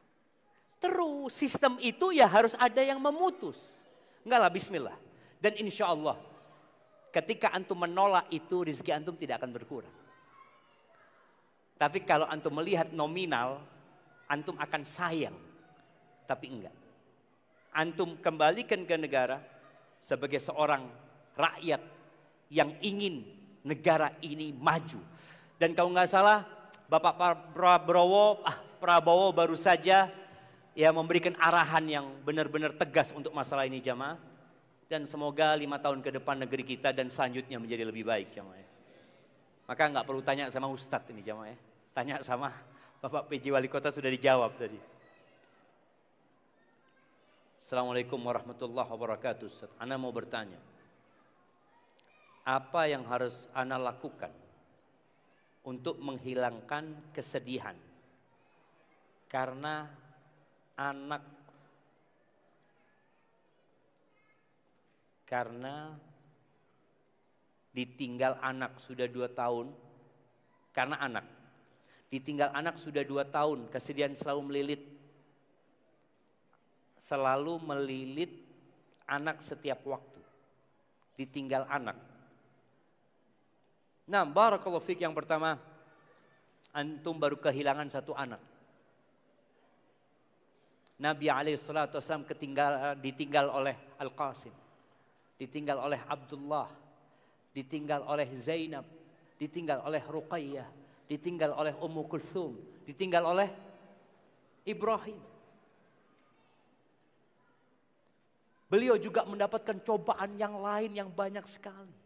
Terus sistem itu ya harus ada yang memutus. Enggak lah, bismillah. Dan insya Allah ketika antum menolak itu, rezeki antum tidak akan berkurang. Tapi kalau antum melihat nominal, antum akan sayang. Tapi enggak. Antum kembalikan ke negara sebagai seorang rakyat yang ingin negara ini maju. Dan kalau nggak salah, Bapak Prabowo baru saja ya memberikan arahan yang benar-benar tegas untuk masalah ini jamaah. Dan semoga 5 tahun ke depan negeri kita dan selanjutnya menjadi lebih baik jamaah. Maka nggak perlu tanya sama Ustadz ini jamaah. Tanya sama Bapak PJ Wali Kota sudah dijawab tadi. Assalamualaikum warahmatullahi wabarakatuh. Ustaz, ana mau bertanya. Apa yang harus ana lakukan untuk menghilangkan kesedihan karena ditinggal anak sudah 2 tahun, karena anak ditinggal anak sudah 2 tahun, kesedihan selalu melilit anak setiap waktu, ditinggal anak. Nah, barakallahu fik, yang pertama, antum baru kehilangan 1 anak. Nabi SAW ditinggal oleh Al-Qasim, ditinggal oleh Abdullah, ditinggal oleh Zainab, ditinggal oleh Ruqayyah, ditinggal oleh Ummu Kulthum, ditinggal oleh Ibrahim. Beliau juga mendapatkan cobaan yang lain yang banyak sekali.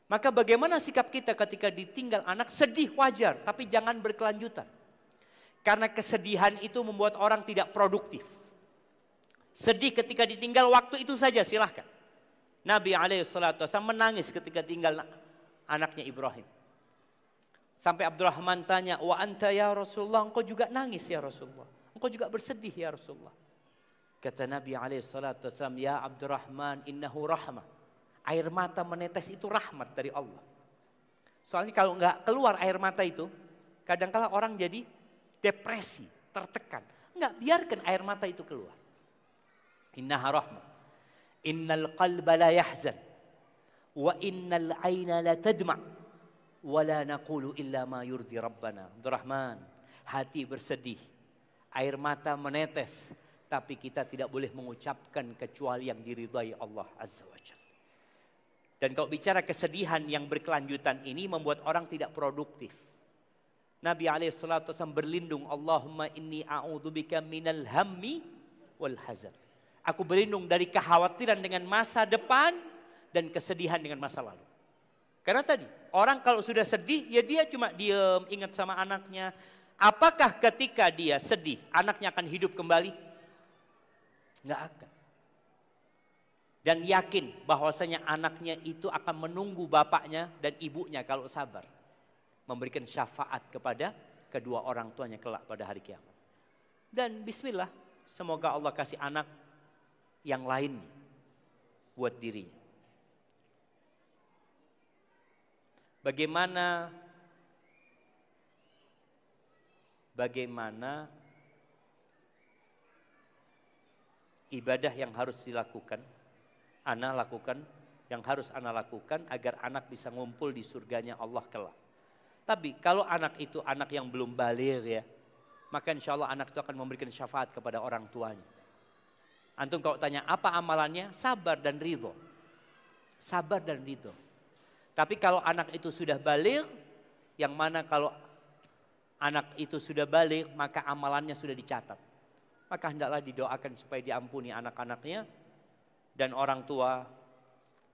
Maka bagaimana sikap kita ketika ditinggal anak? Sedih wajar, tapi jangan berkelanjutan. Karena kesedihan itu membuat orang tidak produktif. Sedih ketika ditinggal, waktu itu saja silahkan. Nabi SAW menangis ketika tinggal anaknya Ibrahim. Sampai Abdurrahman tanya, wa anta ya Rasulullah, engkau juga nangis ya Rasulullah. Engkau juga bersedih ya Rasulullah. Kata Nabi SAW, ya Abdurrahman innahu rahmah. Air mata menetes itu rahmat dari Allah. Soalnya kalau nggak keluar air mata itu, kadang-kala orang jadi depresi, tertekan. Enggak, biarkan air mata itu keluar. Innaha rahmah. Innal qalba la yahzan. Wa innal aina la tadma'. Wa la naqulu illa ma yurdi Rabbana. Abdurrahman, hati bersedih. Air mata menetes. Tapi kita tidak boleh mengucapkan kecuali yang diridhai Allah Azza wa Jalla. Dan kalau bicara kesedihan yang berkelanjutan ini membuat orang tidak produktif. Nabi SAW berlindung, Allahumma inni a'udzubika minal hammi wal hazan. Aku berlindung dari kekhawatiran dengan masa depan dan kesedihan dengan masa lalu. Karena tadi, orang kalau sudah sedih, ya dia cuma diam, ingat sama anaknya. Apakah ketika dia sedih, anaknya akan hidup kembali? Enggak akan. Dan yakin bahwasanya anaknya itu akan menunggu bapaknya dan ibunya kalau sabar. Memberikan syafaat kepada kedua orang tuanya kelak pada hari kiamat. Dan bismillah, semoga Allah kasih anak yang lain buat dirinya. Bagaimana ibadah yang harus dilakukan? Yang harus ana lakukan agar anak bisa ngumpul di surganya Allah kelak. Tapi kalau anak itu anak yang belum baligh ya, maka insya Allah anak itu akan memberikan syafaat kepada orang tuanya. Antum kalau tanya apa amalannya? Sabar dan ridho. Sabar dan ridho. Tapi kalau anak itu sudah baligh, yang mana kalau anak itu sudah baligh maka amalannya sudah dicatat. Maka hendaklah didoakan supaya diampuni anak-anaknya. Dan orang tua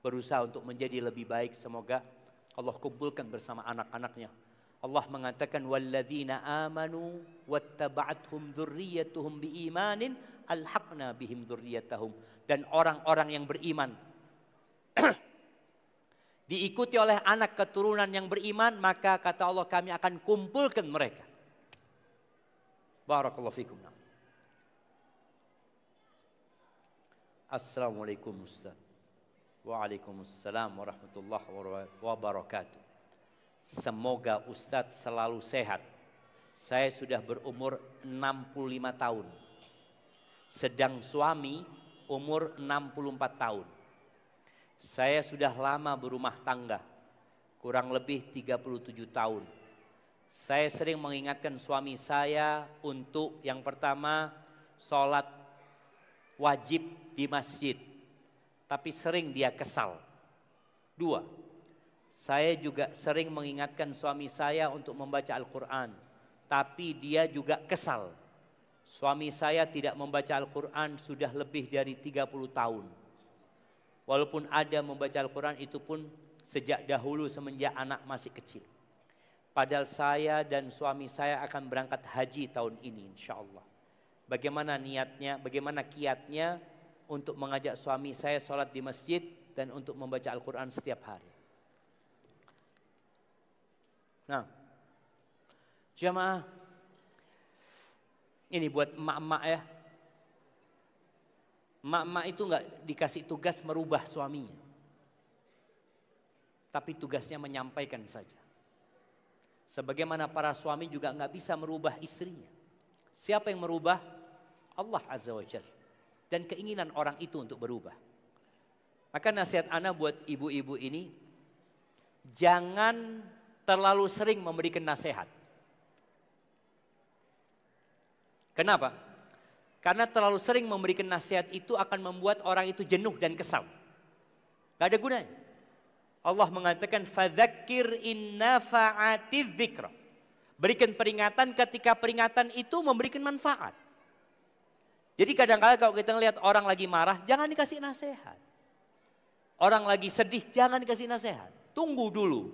berusaha untuk menjadi lebih baik. Semoga Allah kumpulkan bersama anak-anaknya. Allah mengatakan walladzina amanu wattaba'athum dzurriyyatuhum biimanin alhaqna bihim dzurriyyatahum. Dan orang-orang yang beriman diikuti oleh anak keturunan yang beriman, maka kata Allah kami akan kumpulkan mereka. Barakallahu fikum. Assalamualaikum Ustaz. Waalaikumsalam warahmatullahi wabarakatuh. Semoga Ustaz selalu sehat. Saya sudah berumur 65 tahun. Sedang suami umur 64 tahun. Saya sudah lama berumah tangga, kurang lebih 37 tahun. Saya sering mengingatkan suami saya untuk yang pertama sholat wajib di masjid. Tapi sering dia kesal. 2, saya juga sering mengingatkan suami saya untuk membaca Al-Quran. Tapi dia juga kesal. Suami saya tidak membaca Al-Quran sudah lebih dari 30 tahun. Walaupun ada membaca Al-Quran itu pun sejak dahulu semenjak anak masih kecil. Padahal saya dan suami saya akan berangkat haji tahun ini insya Allah. Bagaimana niatnya, bagaimana kiatnya untuk mengajak suami saya sholat di masjid dan untuk membaca Al-Quran setiap hari. Nah, jamaah, ini buat emak-emak ya. Emak-emak itu nggak dikasih tugas merubah suaminya. Tapi tugasnya menyampaikan saja. Sebagaimana para suami juga nggak bisa merubah istrinya. Siapa yang merubah? Allah Azza wa Jalla. Dan keinginan orang itu untuk berubah. Maka nasihat ana buat ibu-ibu ini, jangan terlalu sering memberikan nasihat. Kenapa? Karena terlalu sering memberikan nasihat itu akan membuat orang itu jenuh dan kesal. Gak ada gunanya. Allah mengatakan fadzakir in nafa'atiz dzikra. Berikan peringatan ketika peringatan itu memberikan manfaat. Jadi kadang-kadang kalau kita lihat orang lagi marah, jangan dikasih nasihat. Orang lagi sedih, jangan dikasih nasihat. Tunggu dulu.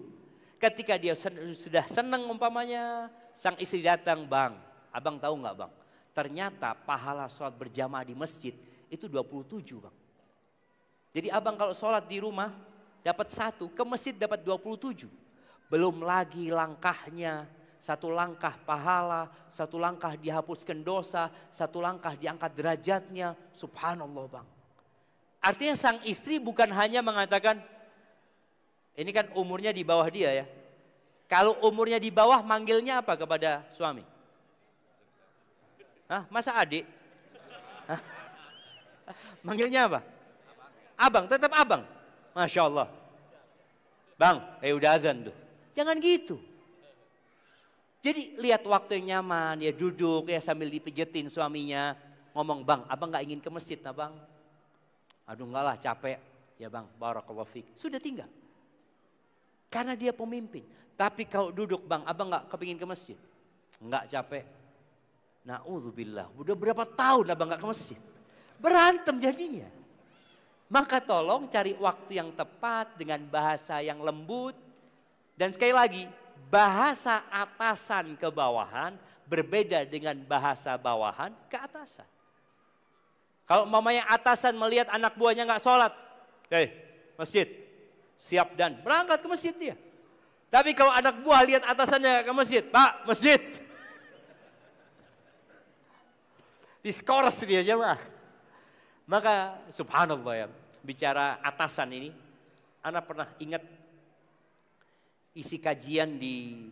Ketika dia sudah senang umpamanya, sang istri datang, "Bang, abang tahu nggak bang? Ternyata pahala sholat berjamaah di masjid itu 27 bang. Jadi abang kalau sholat di rumah dapat 1, ke masjid dapat 27. Belum lagi langkahnya, 1 langkah pahala, 1 langkah dihapuskan dosa, 1 langkah diangkat derajatnya. Subhanallah bang. Artinya sang istri bukan hanya mengatakan, ini kan umurnya di bawah dia ya. Kalau umurnya di bawah manggilnya apa kepada suami? Hah, masa adik? Hah? Manggilnya apa? Abang, tetap abang. Masya Allah. Bang, udah azan tuh. Jangan gitu. Jadi lihat waktu yang nyaman, ya duduk ya sambil dipijetin suaminya. Ngomong, bang, abang gak ingin ke masjid nah bang? Aduh enggak lah, capek. Ya bang, barakallahu fiik. Sudah tinggal. Karena dia pemimpin. Tapi kalau duduk, bang, abang gak kepingin ke masjid? Enggak, capek. Na'udzubillah, udah berapa tahun abang gak ke masjid? Berantem jadinya. Maka tolong cari waktu yang tepat dengan bahasa yang lembut. Dan sekali lagi, bahasa atasan ke bawahan berbeda dengan bahasa bawahan ke atasan. Kalau mamanya atasan melihat anak buahnya gak sholat, masjid, siap dan berangkat ke masjid dia. Tapi kalau anak buah lihat atasannya ke masjid, Pak, masjid. Diskors dia aja mah. Maka subhanallah ya, bicara atasan ini, Ana pernah ingat isi kajian di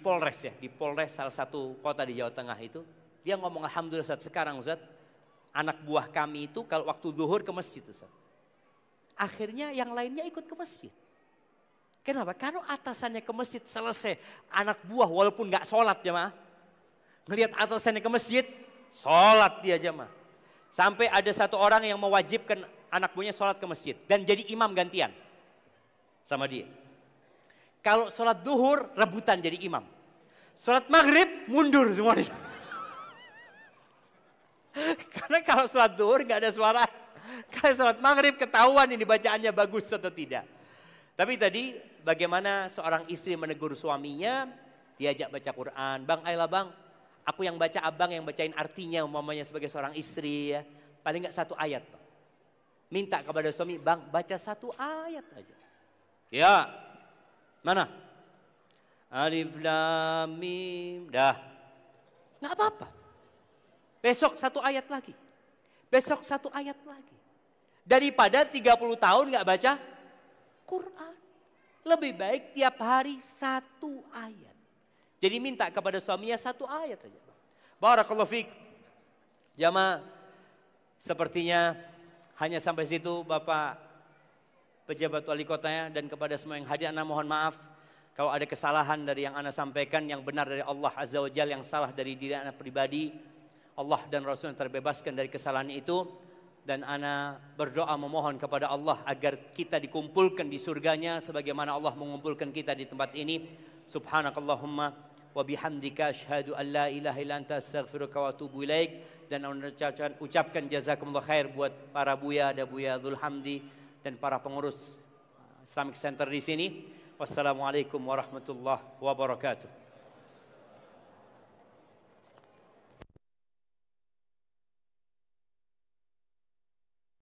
Polres ya, di Polres salah satu kota di Jawa Tengah itu. Dia ngomong, alhamdulillah Ustaz, sekarang Ustaz, anak buah kami itu kalau waktu zuhur ke masjid Ustaz. Akhirnya yang lainnya ikut ke masjid. Kenapa? Karena atasannya ke masjid selesai, anak buah walaupun gak sholat jemaah, ngelihat atasannya ke masjid, sholat dia jemaah. Sampai ada satu orang yang mewajibkan anak buahnya sholat ke masjid dan jadi imam gantian sama dia. Kalau sholat duhur rebutan jadi imam. Sholat maghrib mundur semuanya. Karena kalau sholat duhur gak ada suara. Kalau sholat maghrib ketahuan ini bacaannya bagus atau tidak. Tapi tadi bagaimana seorang istri menegur suaminya, diajak baca Quran. Bang, ayolah bang, aku yang baca, abang yang bacain artinya umpamanya sebagai seorang istri ya. Paling gak 1 ayat bang. Minta kepada suami, bang baca 1 ayat aja. Ya, mana? Alif lam mim, dah. Gak apa-apa. Besok 1 ayat lagi. Besok 1 ayat lagi. Daripada 30 tahun gak baca Quran. Lebih baik tiap hari 1 ayat. Jadi minta kepada suaminya 1 ayat aja. Barakallahu fiik. Jamaah, sepertinya Hanya sampai situ Bapak pejabat wali kotanya dan kepada semua yang hadir ana mohon maaf kalau ada kesalahan dari yang ana sampaikan, yang benar dari Allah Azza wa Jalla, yang salah dari diri ana pribadi. Allah dan Rasul yang terbebaskan dari kesalahan itu, dan ana berdoa memohon kepada Allah agar kita dikumpulkan di surganya sebagaimana Allah mengumpulkan kita di tempat ini. Subhanakallahumma wa bihamdika asyhadu an la ilaha illa anta astaghfiruka wa atubu ilaik. Dan ucapkan jazakumullah khair buat para buya, ada Buya Dzul Hamdi dan para pengurus Islamic Center di sini. Wassalamualaikum warahmatullahi wabarakatuh.